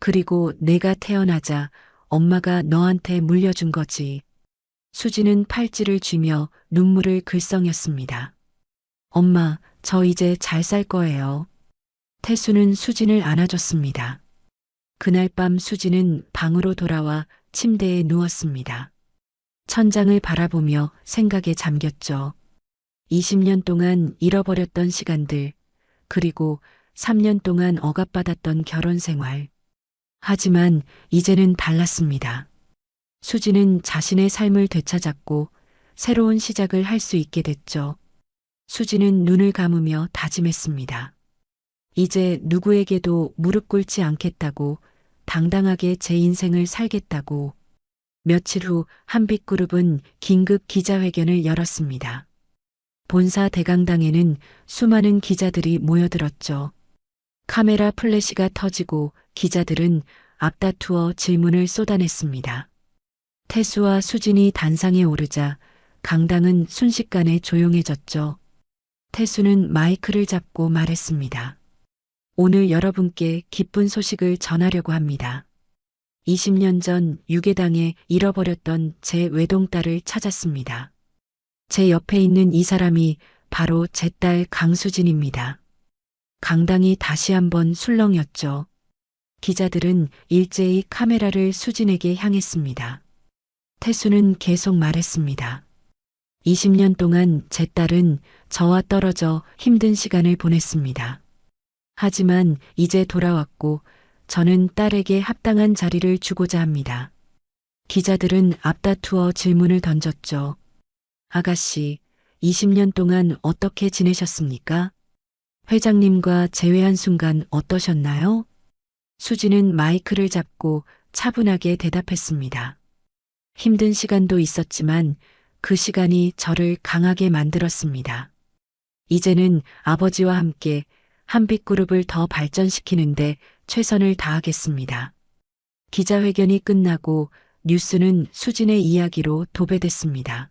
그리고 내가 태어나자 엄마가 너한테 물려준 거지. 수지는 팔찌를 쥐며 눈물을 글썽였습니다. 엄마, 저 이제 잘 살 거예요. 태수는 수진을 안아줬습니다. 그날 밤 수진은 방으로 돌아와 침대에 누웠습니다. 천장을 바라보며 생각에 잠겼죠. 20년 동안 잃어버렸던 시간들, 그리고 3년 동안 억압받았던 결혼 생활. 하지만 이제는 달랐습니다. 수지는 자신의 삶을 되찾았고 새로운 시작을 할 수 있게 됐죠. 수지는 눈을 감으며 다짐했습니다. 이제 누구에게도 무릎 꿇지 않겠다고, 당당하게 제 인생을 살겠다고. 며칠 후 한빛그룹은 긴급 기자회견을 열었습니다. 본사 대강당에는 수많은 기자들이 모여들었죠. 카메라 플래시가 터지고 기자들은 앞다투어 질문을 쏟아냈습니다. 태수와 수진이 단상에 오르자 강당은 순식간에 조용해졌죠. 태수는 마이크를 잡고 말했습니다. 오늘 여러분께 기쁜 소식을 전하려고 합니다. 20년 전 유괴당해 잃어버렸던 제 외동딸을 찾았습니다. 제 옆에 있는 이 사람이 바로 제 딸 강수진입니다. 강당이 다시 한번 술렁였죠. 기자들은 일제히 카메라를 수진에게 향했습니다. 태수는 계속 말했습니다. 20년 동안 제 딸은 저와 떨어져 힘든 시간을 보냈습니다. 하지만 이제 돌아왔고 저는 딸에게 합당한 자리를 주고자 합니다. 기자들은 앞다투어 질문을 던졌죠. 아가씨, 20년 동안 어떻게 지내셨습니까? 회장님과 재회한 순간 어떠셨나요? 수지는 마이크를 잡고 차분하게 대답했습니다. 힘든 시간도 있었지만 그 시간이 저를 강하게 만들었습니다. 이제는 아버지와 함께 한빛그룹을 더 발전시키는데 최선을 다하겠습니다. 기자회견이 끝나고 뉴스는 수진의 이야기로 도배됐습니다.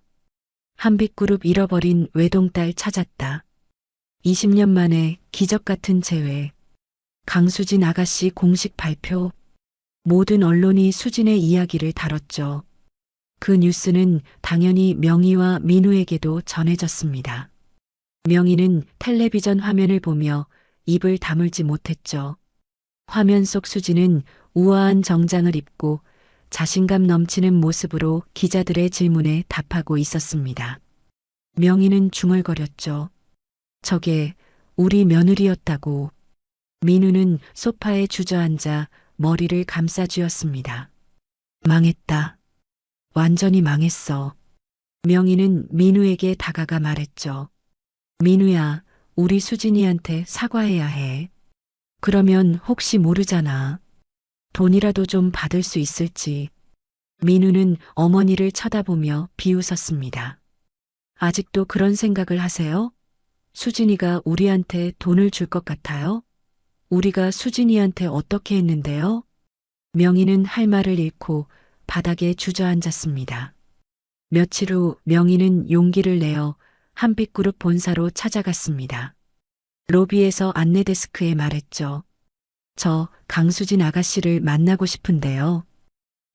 한빛그룹 잃어버린 외동딸 찾았다. 20년 만에 기적 같은 재회. 강수진 아가씨 공식 발표. 모든 언론이 수진의 이야기를 다뤘죠. 그 뉴스는 당연히 명희와 민우에게도 전해졌습니다. 명희는 텔레비전 화면을 보며 입을 다물지 못했죠. 화면 속 수진은 우아한 정장을 입고 자신감 넘치는 모습으로 기자들의 질문에 답하고 있었습니다. 명희는 중얼거렸죠. 저게 우리 며느리였다고. 민우는 소파에 주저앉아 머리를 감싸쥐었습니다. 망했다. 완전히 망했어. 명희는 민우에게 다가가 말했죠. 민우야, 우리 수진이한테 사과해야 해. 그러면 혹시 모르잖아. 돈이라도 좀 받을 수 있을지. 민우는 어머니를 쳐다보며 비웃었습니다. 아직도 그런 생각을 하세요? 수진이가 우리한테 돈을 줄 것 같아요? 우리가 수진이한테 어떻게 했는데요? 명희는 할 말을 잃고 바닥에 주저앉았습니다. 며칠 후 명희는 용기를 내어 한빛그룹 본사로 찾아갔습니다. 로비에서 안내 데스크에 말했죠. 저 강수진 아가씨를 만나고 싶은데요.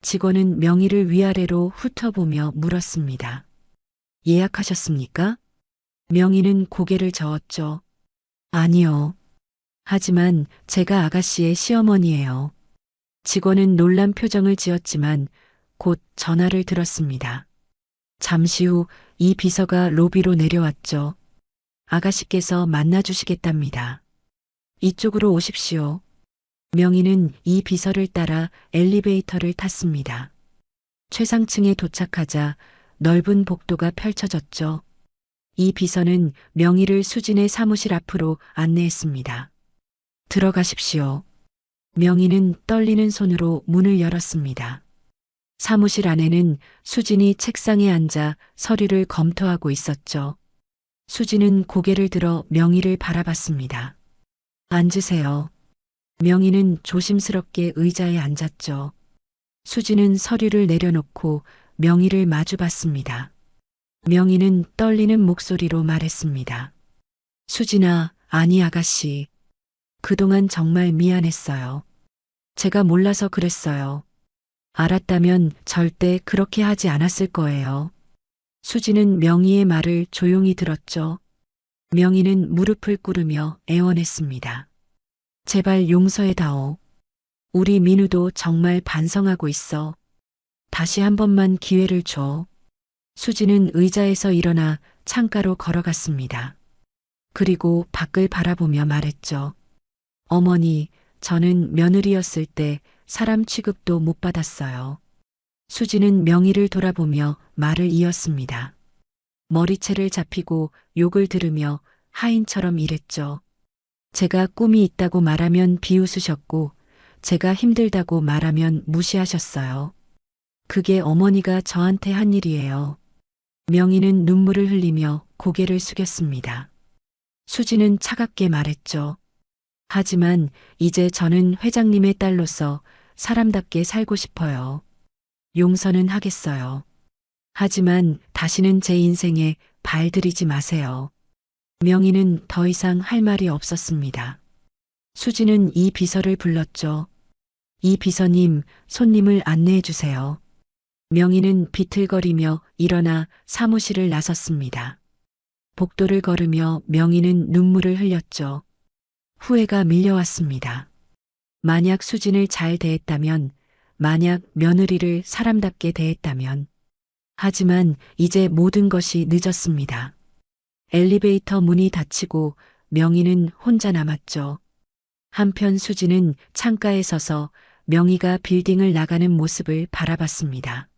직원은 명희를 위아래로 훑어보며 물었습니다. 예약하셨습니까? 명희는 고개를 저었죠. 아니요. 하지만 제가 아가씨의 시어머니예요. 직원은 놀란 표정을 지었지만 곧 전화를 들었습니다. 잠시 후 이 비서가 로비로 내려왔죠. 아가씨께서 만나주시겠답니다. 이쪽으로 오십시오. 명희는 이 비서를 따라 엘리베이터를 탔습니다. 최상층에 도착하자 넓은 복도가 펼쳐졌죠. 이 비서는 명희를 수진의 사무실 앞으로 안내했습니다. 들어가십시오. 명희는 떨리는 손으로 문을 열었습니다. 사무실 안에는 수진이 책상에 앉아 서류를 검토하고 있었죠. 수진은 고개를 들어 명희를 바라봤습니다. 앉으세요. 명희는 조심스럽게 의자에 앉았죠. 수진은 서류를 내려놓고 명희를 마주봤습니다. 명희는 떨리는 목소리로 말했습니다. 수진아, 아니 아가씨. 그동안 정말 미안했어요. 제가 몰라서 그랬어요. 알았다면 절대 그렇게 하지 않았을 거예요. 수지는 명희의 말을 조용히 들었죠. 명희는 무릎을 꿇으며 애원했습니다. 제발 용서해다오. 우리 민우도 정말 반성하고 있어. 다시 한 번만 기회를 줘. 수지는 의자에서 일어나 창가로 걸어갔습니다. 그리고 밖을 바라보며 말했죠. 어머니, 저는 며느리였을 때 사람 취급도 못 받았어요. 수지는 명희를 돌아보며 말을 이었습니다. 머리채를 잡히고 욕을 들으며 하인처럼 일했죠. 제가 꿈이 있다고 말하면 비웃으셨고, 제가 힘들다고 말하면 무시하셨어요. 그게 어머니가 저한테 한 일이에요. 명희는 눈물을 흘리며 고개를 숙였습니다. 수지는 차갑게 말했죠. 하지만 이제 저는 회장님의 딸로서 사람답게 살고 싶어요. 용서는 하겠어요. 하지만 다시는 제 인생에 발 들이지 마세요. 명희는 더 이상 할 말이 없었습니다. 수지는 이 비서를 불렀죠. 이 비서님, 손님을 안내해 주세요. 명희는 비틀거리며 일어나 사무실을 나섰습니다. 복도를 걸으며 명희는 눈물을 흘렸죠. 후회가 밀려왔습니다. 만약 수진을 잘 대했다면, 만약 며느리를 사람답게 대했다면. 하지만 이제 모든 것이 늦었습니다. 엘리베이터 문이 닫히고 명희는 혼자 남았죠. 한편 수진은 창가에 서서 명희가 빌딩을 나가는 모습을 바라봤습니다.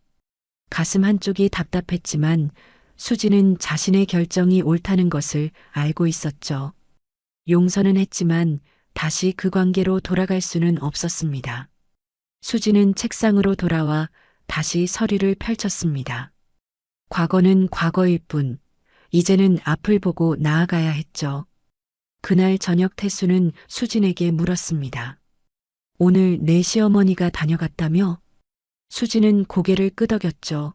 가슴 한쪽이 답답했지만 수진은 자신의 결정이 옳다는 것을 알고 있었죠. 용서는 했지만 다시 그 관계로 돌아갈 수는 없었습니다. 수진은 책상으로 돌아와 다시 서류를 펼쳤습니다. 과거는 과거일 뿐, 이제는 앞을 보고 나아가야 했죠. 그날 저녁 태수는 수진에게 물었습니다. 오늘 내 시어머니가 다녀갔다며? 수진은 고개를 끄덕였죠.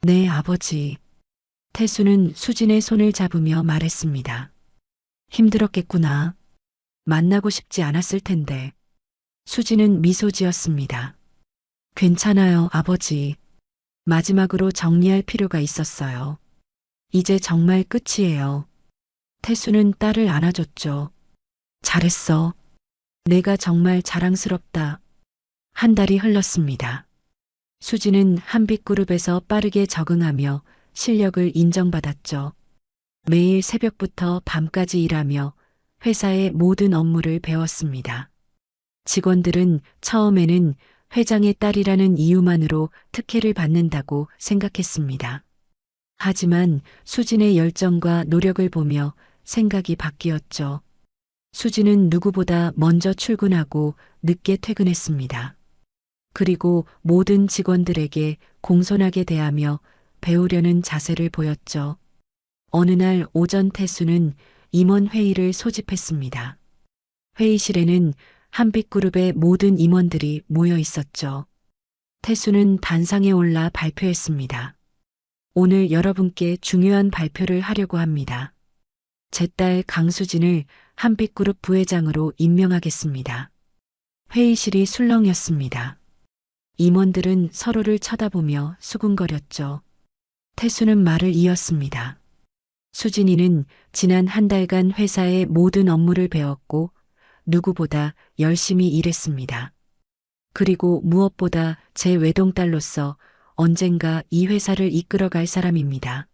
네, 아버지. 태수는 수진의 손을 잡으며 말했습니다. 힘들었겠구나. 만나고 싶지 않았을 텐데. 수진은 미소 지었습니다. 괜찮아요, 아버지. 마지막으로 정리할 필요가 있었어요. 이제 정말 끝이에요. 태수는 딸을 안아줬죠. 잘했어. 내가 정말 자랑스럽다. 한 달이 흘렀습니다. 수지는 한빛그룹에서 빠르게 적응하며 실력을 인정받았죠. 매일 새벽부터 밤까지 일하며 회사의 모든 업무를 배웠습니다. 직원들은 처음에는 회장의 딸이라는 이유만으로 특혜를 받는다고 생각했습니다. 하지만 수진의 열정과 노력을 보며 생각이 바뀌었죠. 수지는 누구보다 먼저 출근하고 늦게 퇴근했습니다. 그리고 모든 직원들에게 공손하게 대하며 배우려는 자세를 보였죠. 어느 날 오전 태수는 임원 회의를 소집했습니다. 회의실에는 한빛그룹의 모든 임원들이 모여 있었죠. 태수는 단상에 올라 발표했습니다. 오늘 여러분께 중요한 발표를 하려고 합니다. 제 딸 강수진을 한빛그룹 부회장으로 임명하겠습니다. 회의실이 술렁였습니다. 임원들은 서로를 쳐다보며 수군거렸죠. 태수는 말을 이었습니다. 수진이는 지난 한 달간 회사의 모든 업무를 배웠고 누구보다 열심히 일했습니다. 그리고 무엇보다 제 외동딸로서 언젠가 이 회사를 이끌어갈 사람입니다.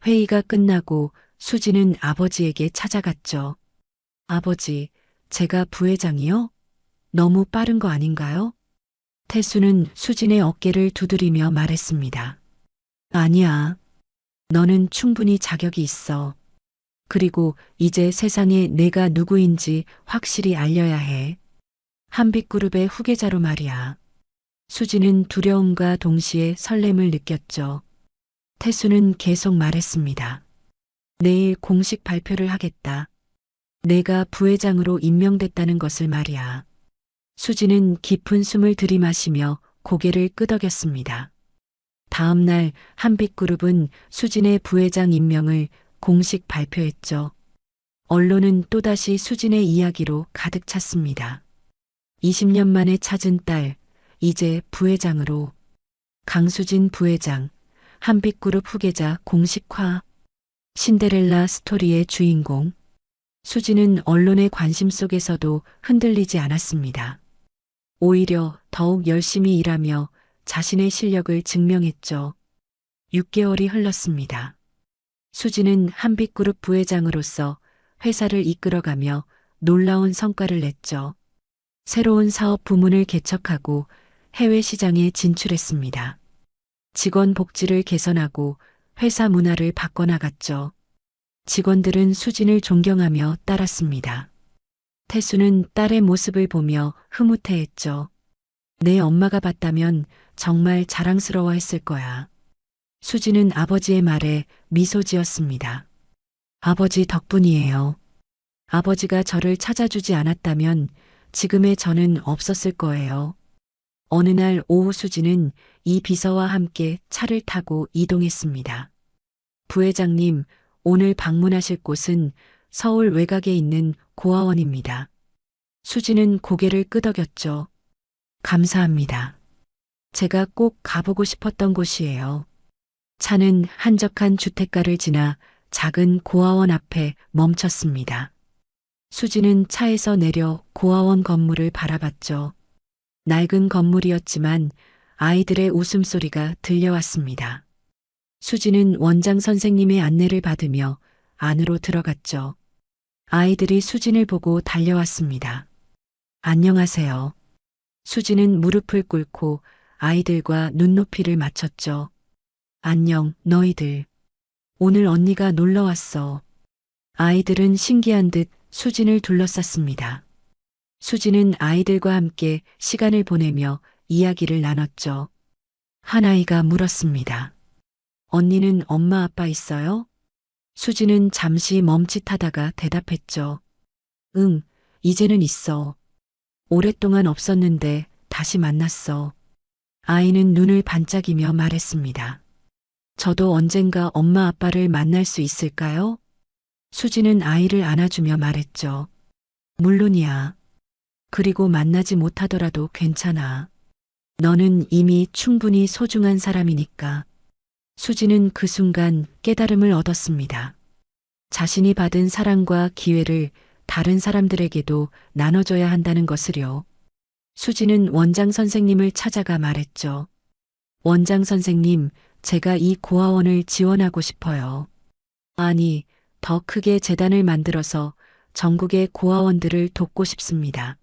회의가 끝나고 수진은 아버지에게 찾아갔죠. 아버지, 제가 부회장이요? 너무 빠른 거 아닌가요? 태수는 수진의 어깨를 두드리며 말했습니다. 아니야. 너는 충분히 자격이 있어. 그리고 이제 세상에 내가 누구인지 확실히 알려야 해. 한빛그룹의 후계자로 말이야. 수지는 두려움과 동시에 설렘을 느꼈죠. 태수는 계속 말했습니다. 내일 공식 발표를 하겠다. 내가 부회장으로 임명됐다는 것을 말이야. 수지는 깊은 숨을 들이마시며 고개를 끄덕였습니다. 다음 날 한빛그룹은 수진의 부회장 임명을 공식 발표했죠. 언론은 또다시 수진의 이야기로 가득 찼습니다. 20년 만에 찾은 딸, 이제 부회장으로. 강수진 부회장, 한빛그룹 후계자 공식화. 신데렐라 스토리의 주인공. 수진은 언론의 관심 속에서도 흔들리지 않았습니다. 오히려 더욱 열심히 일하며 자신의 실력을 증명했죠. 6개월이 흘렀습니다. 수지는 한빛그룹 부회장으로서 회사를 이끌어가며 놀라운 성과를 냈죠. 새로운 사업 부문을 개척하고 해외 시장에 진출했습니다. 직원 복지를 개선하고 회사 문화를 바꿔나갔죠. 직원들은 수진을 존경하며 따랐습니다. 태수는 딸의 모습을 보며 흐뭇해했죠. 내 엄마가 봤다면 정말 자랑스러워했을 거야. 수지는 아버지의 말에 미소 지었습니다. 아버지 덕분이에요. 아버지가 저를 찾아주지 않았다면 지금의 저는 없었을 거예요. 어느 날 오후 수지는 이 비서와 함께 차를 타고 이동했습니다. 부회장님, 오늘 방문하실 곳은 서울 외곽에 있는 고아원입니다. 수지는 고개를 끄덕였죠. 감사합니다. 제가 꼭 가보고 싶었던 곳이에요. 차는 한적한 주택가를 지나 작은 고아원 앞에 멈췄습니다. 수지는 차에서 내려 고아원 건물을 바라봤죠. 낡은 건물이었지만 아이들의 웃음소리가 들려왔습니다. 수지는 원장 선생님의 안내를 받으며 안으로 들어갔죠. 아이들이 수진을 보고 달려왔습니다. 안녕하세요. 수지는 무릎을 꿇고 아이들과 눈높이를 맞췄죠. 안녕, 너희들. 오늘 언니가 놀러 왔어. 아이들은 신기한 듯 수진을 둘러쌌습니다. 수진은 아이들과 함께 시간을 보내며 이야기를 나눴죠. 한 아이가 물었습니다. 언니는 엄마 아빠 있어요? 수진은 잠시 멈칫하다가 대답했죠. 응, 이제는 있어. 오랫동안 없었는데 다시 만났어. 아이는 눈을 반짝이며 말했습니다. 저도 언젠가 엄마 아빠를 만날 수 있을까요? 수지는 아이를 안아주며 말했죠. 물론이야. 그리고 만나지 못하더라도 괜찮아. 너는 이미 충분히 소중한 사람이니까. 수지는 그 순간 깨달음을 얻었습니다. 자신이 받은 사랑과 기회를 다른 사람들에게도 나눠줘야 한다는 것을요. 수지는 원장 선생님을 찾아가 말했죠. 원장 선생님, 제가 이 고아원을 지원하고 싶어요. 아니, 더 크게 재단을 만들어서 전국의 고아원들을 돕고 싶습니다.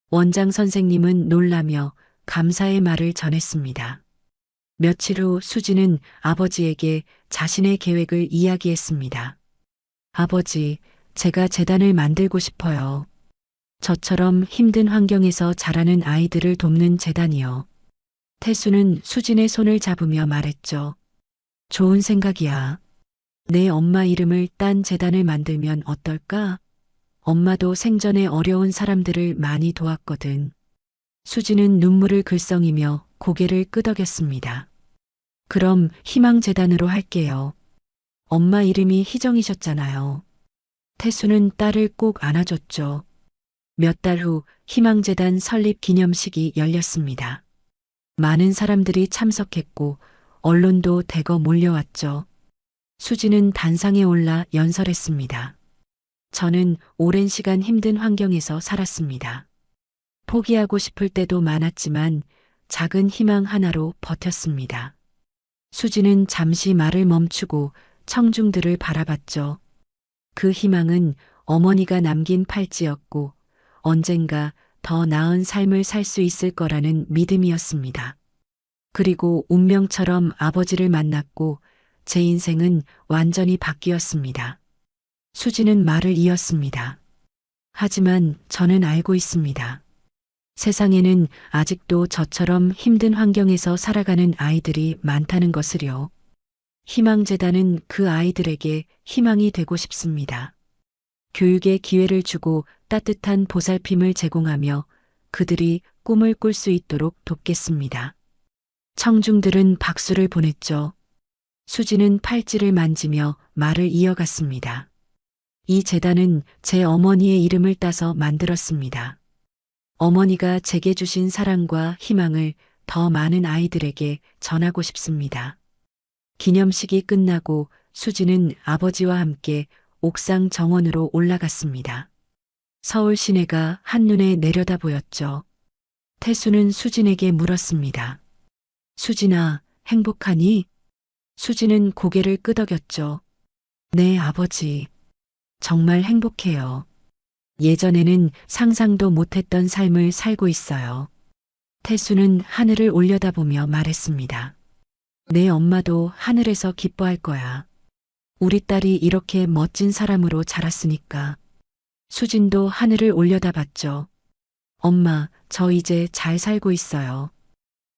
원장 선생님은 놀라며 감사의 말을 전했습니다. 며칠 후 수지는 아버지에게 자신의 계획을 이야기했습니다. 아버지, 제가 재단을 만들고 싶어요. 저처럼 힘든 환경에서 자라는 아이들을 돕는 재단이요. 태수는 수진의 손을 잡으며 말했죠. 좋은 생각이야. 내 엄마 이름을 딴 재단을 만들면 어떨까? 엄마도 생전에 어려운 사람들을 많이 도왔거든. 수진은 눈물을 글썽이며 고개를 끄덕였습니다. 그럼 희망재단으로 할게요. 엄마 이름이 희정이셨잖아요. 태수는 딸을 꼭 안아줬죠. 몇 달 후 희망재단 설립 기념식이 열렸습니다. 많은 사람들이 참석했고 언론도 대거 몰려왔죠. 수지는 단상에 올라 연설했습니다. 저는 오랜 시간 힘든 환경에서 살았습니다. 포기하고 싶을 때도 많았지만 작은 희망 하나로 버텼습니다. 수지는 잠시 말을 멈추고 청중들을 바라봤죠. 그 희망은 어머니가 남긴 팔찌였고 언젠가 더 나은 삶을 살 수 있을 거라는 믿음이었습니다. 그리고 운명처럼 아버지를 만났고 제 인생은 완전히 바뀌었습니다. 수지는 말을 이었습니다. 하지만 저는 알고 있습니다. 세상에는 아직도 저처럼 힘든 환경에서 살아가는 아이들이 많다는 것을요. 희망재단은 그 아이들에게 희망이 되고 싶습니다. 교육의 기회를 주고 따뜻한 보살핌을 제공하며 그들이 꿈을 꿀 수 있도록 돕겠습니다. 청중들은 박수를 보냈죠. 수지는 팔찌를 만지며 말을 이어갔습니다. 이 재단은 제 어머니의 이름을 따서 만들었습니다. 어머니가 제게 주신 사랑과 희망을 더 많은 아이들에게 전하고 싶습니다. 기념식이 끝나고 수지는 아버지와 함께 옥상 정원으로 올라갔습니다. 서울 시내가 한눈에 내려다 보였죠. 태수는 수진에게 물었습니다. 수진아, 행복하니? 수진은 고개를 끄덕였죠. 네, 아버지. 정말 행복해요. 예전에는 상상도 못했던 삶을 살고 있어요. 태수는 하늘을 올려다보며 말했습니다. 내 엄마도 하늘에서 기뻐할 거야. 우리 딸이 이렇게 멋진 사람으로 자랐으니까. 수진도 하늘을 올려다봤죠. 엄마, 저 이제 잘 살고 있어요.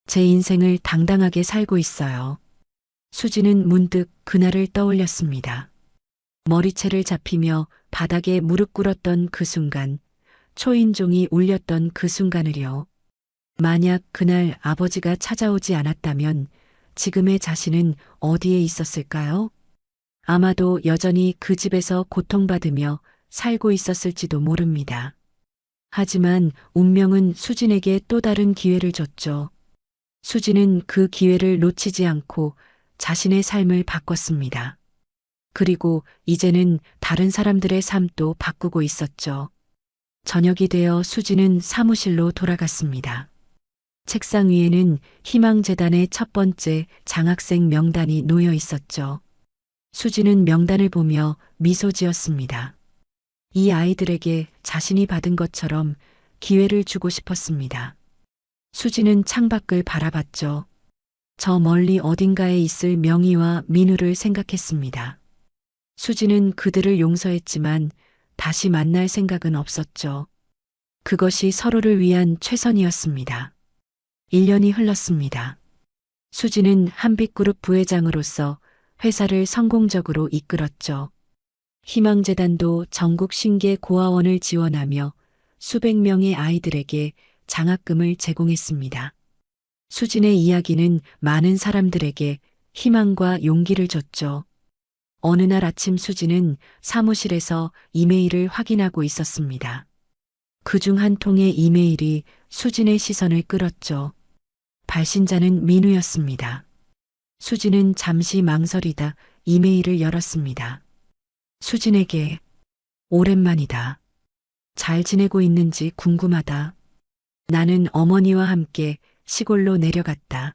제 인생을 당당하게 살고 있어요. 수진은 문득 그날을 떠올렸습니다. 머리채를 잡히며 바닥에 무릎 꿇었던 그 순간, 초인종이 울렸던 그 순간을요. 만약 그날 아버지가 찾아오지 않았다면 지금의 자신은 어디에 있었을까요? 아마도 여전히 그 집에서 고통받으며 살고 있었을지도 모릅니다. 하지만 운명은 수진에게 또 다른 기회를 줬죠. 수진은 그 기회를 놓치지 않고 자신의 삶을 바꿨습니다. 그리고 이제는 다른 사람들의 삶도 바꾸고 있었죠. 저녁이 되어 수진은 사무실로 돌아갔습니다. 책상 위에는 희망재단의 첫 번째 장학생 명단이 놓여 있었죠. 수진은 명단을 보며 미소 지었습니다. 이 아이들에게 자신이 받은 것처럼 기회를 주고 싶었습니다. 수진은 창밖을 바라봤죠. 저 멀리 어딘가에 있을 명희와 민우를 생각했습니다. 수진은 그들을 용서했지만 다시 만날 생각은 없었죠. 그것이 서로를 위한 최선이었습니다. 1년이 흘렀습니다. 수진은 한빛그룹 부회장으로서 회사를 성공적으로 이끌었죠. 희망재단도 전국 신계 고아원을 지원하며 수백 명의 아이들에게 장학금을 제공했습니다. 수진의 이야기는 많은 사람들에게 희망과 용기를 줬죠. 어느 날 아침 수진은 사무실에서 이메일을 확인하고 있었습니다. 그중 한 통의 이메일이 수진의 시선을 끌었죠. 발신자는 민우였습니다. 수진은 잠시 망설이다 이메일을 열었습니다. 수진에게 오랜만이다. 잘 지내고 있는지 궁금하다. 나는 어머니와 함께 시골로 내려갔다.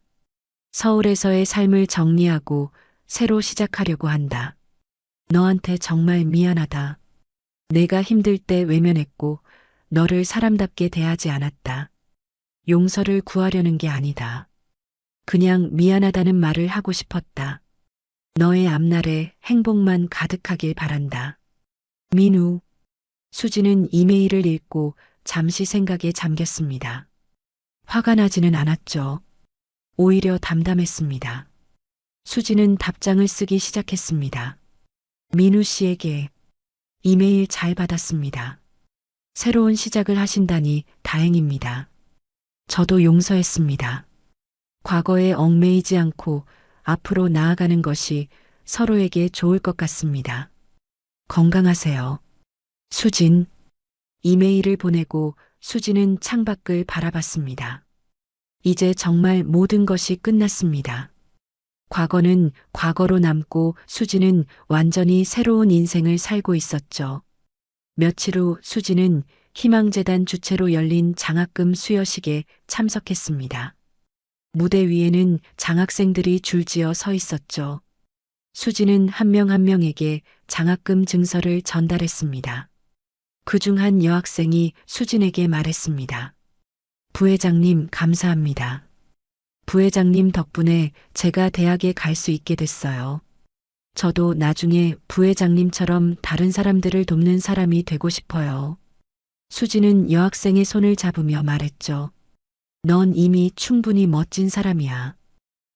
서울에서의 삶을 정리하고 새로 시작하려고 한다. 너한테 정말 미안하다. 내가 힘들 때 외면했고 너를 사람답게 대하지 않았다. 용서를 구하려는 게 아니다. 그냥 미안하다는 말을 하고 싶었다. 너의 앞날에 행복만 가득하길 바란다. 민우. 수지는 이메일을 읽고 잠시 생각에 잠겼습니다. 화가 나지는 않았죠. 오히려 담담했습니다. 수지는 답장을 쓰기 시작했습니다. 민우 씨에게 이메일 잘 받았습니다. 새로운 시작을 하신다니 다행입니다. 저도 용서했습니다. 과거에 얽매이지 않고 앞으로 나아가는 것이 서로에게 좋을 것 같습니다. 건강하세요. 수진. 이메일을 보내고 수지는 창밖을 바라봤습니다. 이제 정말 모든 것이 끝났습니다. 과거는 과거로 남고 수지는 완전히 새로운 인생을 살고 있었죠. 며칠 후 수지는 희망재단 주최로 열린 장학금 수여식에 참석했습니다. 무대 위에는 장학생들이 줄지어 서 있었죠. 수지는 한 명 한 명에게 장학금 증서를 전달했습니다. 그중 한 여학생이 수진에게 말했습니다. 부회장님 감사합니다. 부회장님 덕분에 제가 대학에 갈 수 있게 됐어요. 저도 나중에 부회장님처럼 다른 사람들을 돕는 사람이 되고 싶어요. 수지는 여학생의 손을 잡으며 말했죠. 넌 이미 충분히 멋진 사람이야.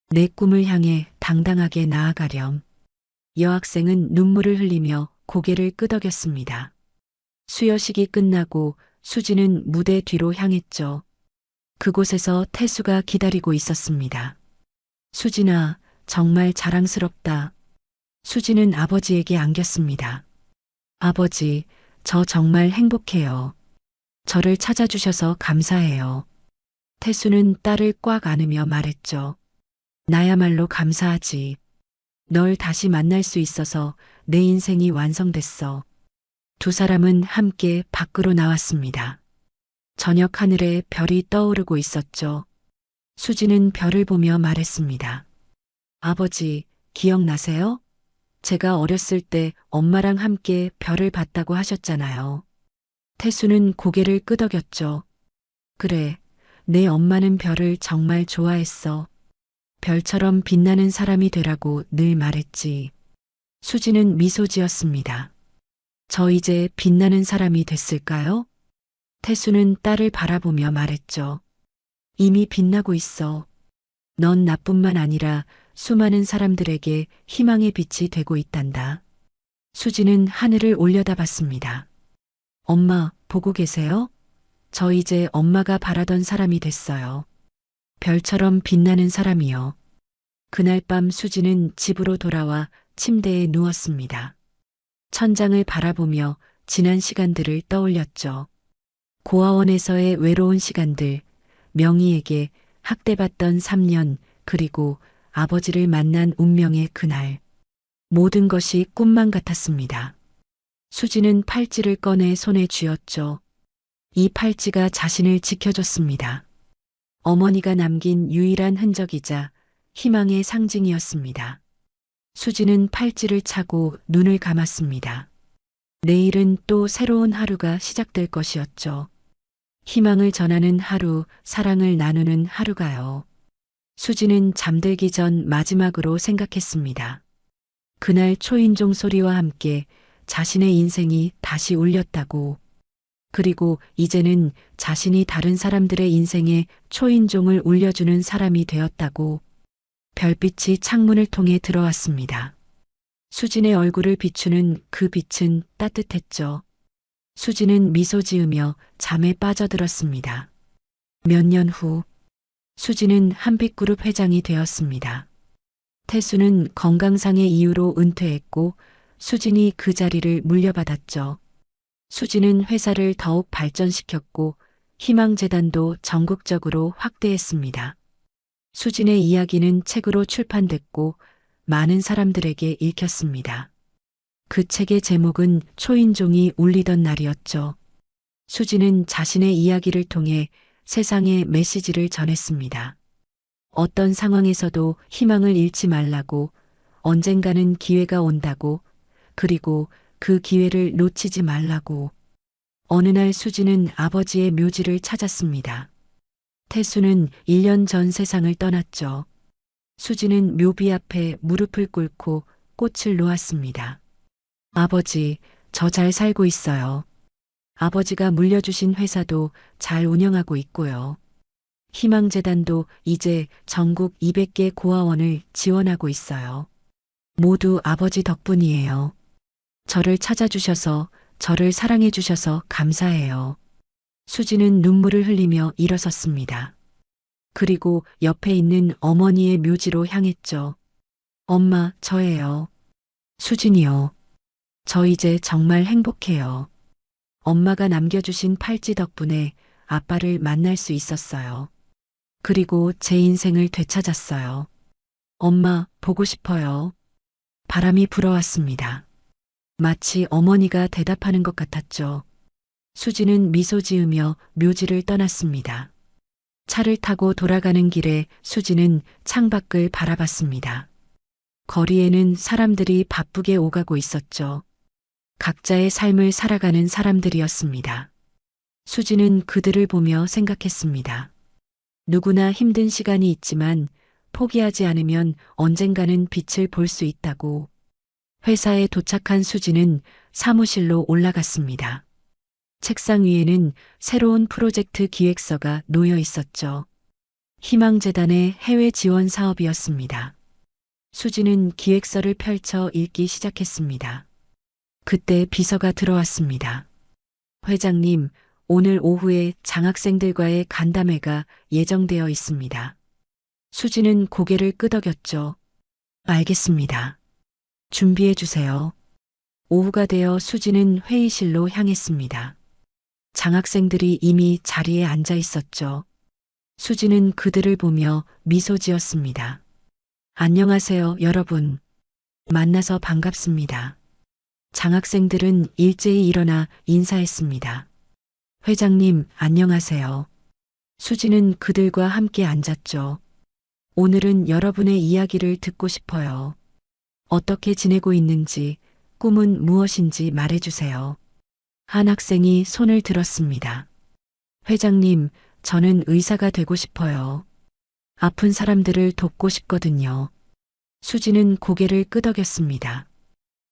내 꿈을 향해 당당하게 나아가렴. 여학생은 눈물을 흘리며 고개를 끄덕였습니다. 수여식이 끝나고 수지는 무대 뒤로 향했죠. 그곳에서 태수가 기다리고 있었습니다. 수진아, 정말 자랑스럽다. 수지는 아버지에게 안겼습니다. 아버지, 저 정말 행복해요. 저를 찾아주셔서 감사해요. 태수는 딸을 꽉 안으며 말했죠. 나야말로 감사하지. 널 다시 만날 수 있어서 내 인생이 완성됐어. 두 사람은 함께 밖으로 나왔습니다. 저녁 하늘에 별이 떠오르고 있었죠. 수지는 별을 보며 말했습니다. 아버지, 기억나세요? 제가 어렸을 때 엄마랑 함께 별을 봤다고 하셨잖아요. 태수는 고개를 끄덕였죠. 그래, 내 엄마는 별을 정말 좋아했어. 별처럼 빛나는 사람이 되라고 늘 말했지. 수지는 미소 지었습니다. 저 이제 빛나는 사람이 됐을까요? 태수는 딸을 바라보며 말했죠. 이미 빛나고 있어. 넌 나뿐만 아니라 수많은 사람들에게 희망의 빛이 되고 있단다. 수지는 하늘을 올려다봤습니다. 엄마, 보고 계세요? 저 이제 엄마가 바라던 사람이 됐어요. 별처럼 빛나는 사람이요. 그날 밤 수지는 집으로 돌아와 침대에 누웠습니다. 천장을 바라보며 지난 시간들을 떠올렸죠. 고아원에서의 외로운 시간들, 명희에게 학대받던 3년, 그리고 아버지를 만난 운명의 그날. 모든 것이 꿈만 같았습니다. 수지는 팔찌를 꺼내 손에 쥐었죠. 이 팔찌가 자신을 지켜줬습니다. 어머니가 남긴 유일한 흔적이자 희망의 상징이었습니다. 수지는 팔찌를 차고 눈을 감았습니다. 내일은 또 새로운 하루가 시작될 것이었죠. 희망을 전하는 하루, 사랑을 나누는 하루가요. 수지는 잠들기 전 마지막으로 생각했습니다. 그날 초인종 소리와 함께 자신의 인생이 다시 울렸다고. 그리고 이제는 자신이 다른 사람들의 인생에 초인종을 울려주는 사람이 되었다고. 별빛이 창문을 통해 들어왔습니다. 수진의 얼굴을 비추는 그 빛은 따뜻했죠. 수진은 미소 지으며 잠에 빠져들었습니다. 몇 년 후, 수진은 한빛그룹 회장이 되었습니다. 태수는 건강상의 이유로 은퇴했고 수진이 그 자리를 물려받았죠. 수진은 회사를 더욱 발전시켰고 희망재단도 전국적으로 확대했습니다. 수진의 이야기는 책으로 출판됐고 많은 사람들에게 읽혔습니다. 그 책의 제목은 초인종이 울리던 날이었죠. 수진은 자신의 이야기를 통해 세상에 메시지를 전했습니다. 어떤 상황에서도 희망을 잃지 말라고, 언젠가는 기회가 온다고, 그리고 그 기회를 놓치지 말라고. 어느 날 수진은 아버지의 묘지를 찾았습니다. 태수는 1년 전 세상을 떠났죠. 수진은 묘비 앞에 무릎을 꿇고 꽃을 놓았습니다. 아버지, 저 잘 살고 있어요. 아버지가 물려주신 회사도 잘 운영하고 있고요. 희망재단도 이제 전국 200개 고아원을 지원하고 있어요. 모두 아버지 덕분이에요. 저를 찾아주셔서, 저를 사랑해주셔서 감사해요. 수지는 눈물을 흘리며 일어섰습니다. 그리고 옆에 있는 어머니의 묘지로 향했죠. 엄마, 저예요. 수진이요. 저 이제 정말 행복해요. 엄마가 남겨주신 팔찌 덕분에 아빠를 만날 수 있었어요. 그리고 제 인생을 되찾았어요. 엄마, 보고 싶어요. 바람이 불어왔습니다. 마치 어머니가 대답하는 것 같았죠. 수지는 미소 지으며 묘지를 떠났습니다. 차를 타고 돌아가는 길에 수지는 창밖을 바라봤습니다. 거리에는 사람들이 바쁘게 오가고 있었죠. 각자의 삶을 살아가는 사람들이었습니다. 수지는 그들을 보며 생각했습니다. 누구나 힘든 시간이 있지만 포기하지 않으면 언젠가는 빛을 볼 수 있다고. 회사에 도착한 수지는 사무실로 올라갔습니다. 책상 위에는 새로운 프로젝트 기획서가 놓여 있었죠. 희망재단의 해외 지원 사업이었습니다. 수지는 기획서를 펼쳐 읽기 시작했습니다. 그때 비서가 들어왔습니다. 회장님, 오늘 오후에 장학생들과의 간담회가 예정되어 있습니다. 수지는 고개를 끄덕였죠. 알겠습니다. 준비해 주세요. 오후가 되어 수지는 회의실로 향했습니다. 장학생들이 이미 자리에 앉아 있었죠. 수지는 그들을 보며 미소 지었습니다. 안녕하세요, 여러분. 만나서 반갑습니다. 장학생들은 일제히 일어나 인사했습니다. 회장님, 안녕하세요. 수지는 그들과 함께 앉았죠. 오늘은 여러분의 이야기를 듣고 싶어요. 어떻게 지내고 있는지, 꿈은 무엇인지 말해주세요. 한 학생이 손을 들었습니다. 회장님, 저는 의사가 되고 싶어요. 아픈 사람들을 돕고 싶거든요. 수지는 고개를 끄덕였습니다.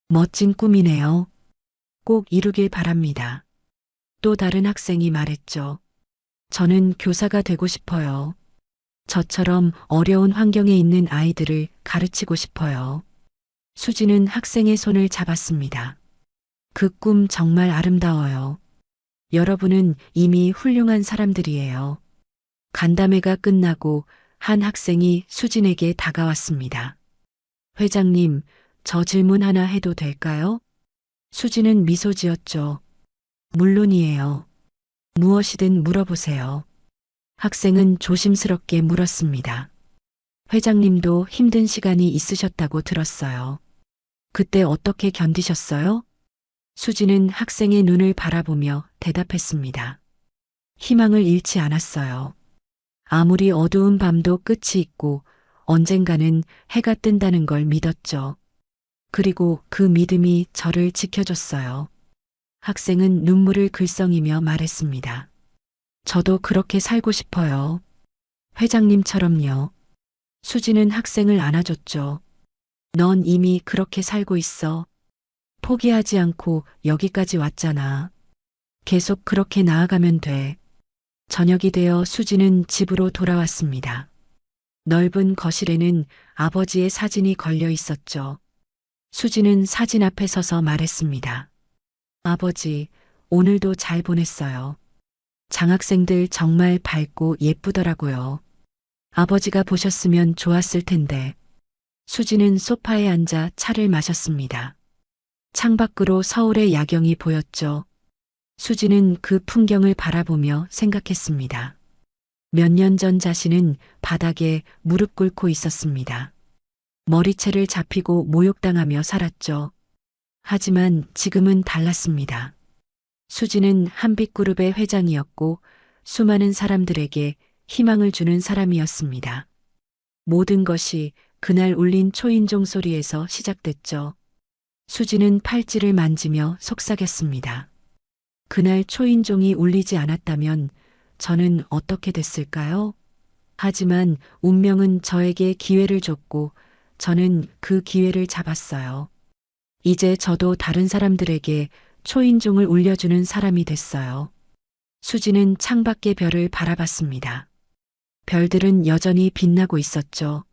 멋진 꿈이네요. 꼭 이루길 바랍니다. 또 다른 학생이 말했죠. 저는 교사가 되고 싶어요. 저처럼 어려운 환경에 있는 아이들을 가르치고 싶어요. 수지는 학생의 손을 잡았습니다. 그 꿈 정말 아름다워요. 여러분은 이미 훌륭한 사람들이에요. 간담회가 끝나고 한 학생이 수진에게 다가왔습니다. 회장님, 저 질문 하나 해도 될까요? 수진은 미소 지었죠. 물론이에요. 무엇이든 물어보세요. 학생은 조심스럽게 물었습니다. 회장님도 힘든 시간이 있으셨다고 들었어요. 그때 어떻게 견디셨어요? 수지는 학생의 눈을 바라보며 대답했습니다. 희망을 잃지 않았어요. 아무리 어두운 밤도 끝이 있고 언젠가는 해가 뜬다는 걸 믿었죠. 그리고 그 믿음이 저를 지켜줬어요. 학생은 눈물을 글썽이며 말했습니다. 저도 그렇게 살고 싶어요. 회장님처럼요. 수지는 학생을 안아줬죠. 넌 이미 그렇게 살고 있어. 포기하지 않고 여기까지 왔잖아. 계속 그렇게 나아가면 돼. 저녁이 되어 수지는 집으로 돌아왔습니다. 넓은 거실에는 아버지의 사진이 걸려 있었죠. 수지는 사진 앞에 서서 말했습니다. 아버지, 오늘도 잘 보냈어요. 장학생들 정말 밝고 예쁘더라고요. 아버지가 보셨으면 좋았을 텐데. 수지는 소파에 앉아 차를 마셨습니다. 창밖으로 서울의 야경이 보였죠. 수지는 그 풍경을 바라보며 생각했습니다. 몇 년 전 자신은 바닥에 무릎 꿇고 있었습니다. 머리채를 잡히고 모욕당하며 살았죠. 하지만 지금은 달랐습니다. 수지는 한빛그룹의 회장이었고 수많은 사람들에게 희망을 주는 사람이었습니다. 모든 것이 그날 울린 초인종 소리에서 시작됐죠. 수지는 팔찌를 만지며 속삭였습니다. 그날 초인종이 울리지 않았다면 저는 어떻게 됐을까요? 하지만 운명은 저에게 기회를 줬고 저는 그 기회를 잡았어요. 이제 저도 다른 사람들에게 초인종을 울려주는 사람이 됐어요. 수지는 창밖의 별을 바라봤습니다. 별들은 여전히 빛나고 있었죠.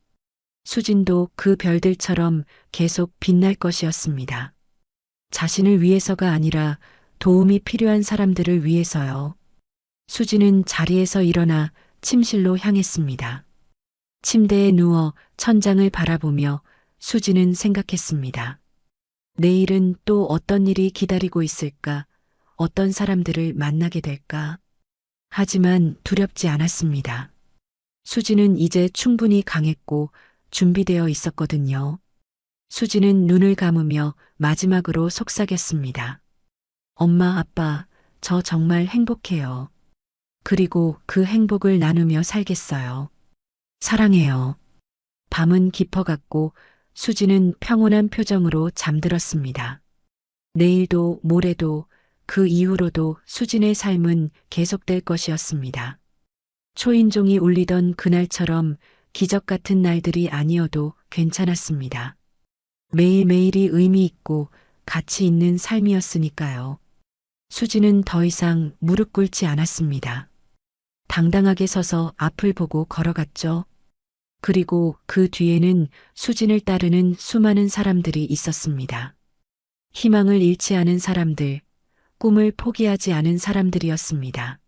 수진도 그 별들처럼 계속 빛날 것이었습니다. 자신을 위해서가 아니라 도움이 필요한 사람들을 위해서요. 수지는 자리에서 일어나 침실로 향했습니다. 침대에 누워 천장을 바라보며 수지는 생각했습니다. 내일은 또 어떤 일이 기다리고 있을까? 어떤 사람들을 만나게 될까? 하지만 두렵지 않았습니다. 수지는 이제 충분히 강했고 준비되어 있었거든요. 수지는 눈을 감으며 마지막으로 속삭였습니다. 엄마, 아빠, 저 정말 행복해요. 그리고 그 행복을 나누며 살겠어요. 사랑해요. 밤은 깊어갔고 수지는 평온한 표정으로 잠들었습니다. 내일도 모레도 그 이후로도 수진의 삶은 계속될 것이었습니다. 초인종이 울리던 그날처럼 기적 같은 날들이 아니어도 괜찮았습니다. 매일매일이 의미 있고 가치 있는 삶이었으니까요. 수지는 더 이상 무릎 꿇지 않았습니다. 당당하게 서서 앞을 보고 걸어갔죠. 그리고 그 뒤에는 수진을 따르는 수많은 사람들이 있었습니다. 희망을 잃지 않은 사람들, 꿈을 포기하지 않은 사람들이었습니다.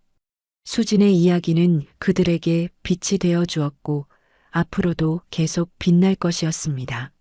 수진의 이야기는 그들에게 빛이 되어 주었고 앞으로도 계속 빛날 것이었습니다.